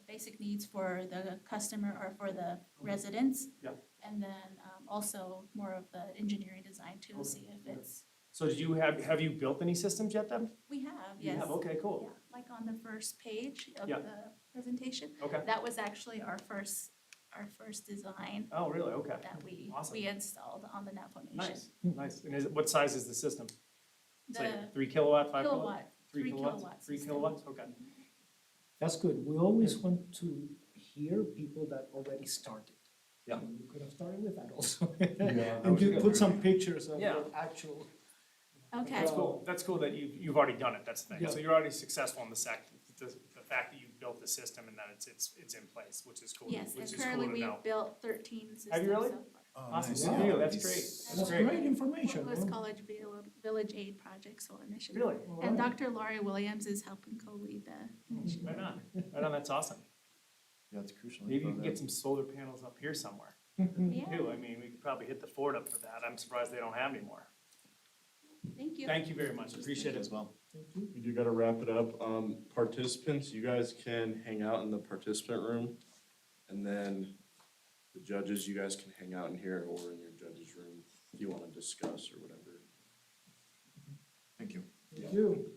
basic needs for the customer or for the residents. Yeah. And then also more of the engineering design to Okay. see if it's, so did you have you built any systems yet then? we have, You yes. have, okay, Yeah, cool, like on the first page of Yeah. the presentation, okay, that was actually our first design oh, really, okay, that Awesome. we installed on the Navajo Nation. nice, nice, and what size is the system? It's The like 3 kilowatt, 5 kilowatt? kilowatt, 3 kilowatts? kilowatts 3 system. kilowatts, okay. That's good. We always want to hear people that already started. Yeah. We could have started with that also. that And was you good. put some pictures of Yeah. the actual. Okay. That's cool that you've already done it, that's the thing, Yeah. so you're already successful in the fact that you've built the system and that it's in place, which is cool, Yes, and which is cool currently to know. we've built 13 systems Have you really? so far. Oh, Awesome, nice. good Wow. deal, that's great, That's that's great. great information. Lewis huh? College Village Aid Project Solar Initiative. Really? And Dr. Laurie Williams is helping co-lead the initiative. Right on, that's awesome. Yeah, it's crucial. Maybe you info can there. get some solar panels up here somewhere, Yeah, too, I mean, we could probably hit the fort up for that, I'm surprised they don't have any more. thank you. Thank you very much, appreciate it. As well. We do gotta wrap it up. Participants, you guys can hang out in the participant room. And then the judges, you guys can hang out in here or in your judge's room if you wanna discuss or whatever. Thank you. Thank you.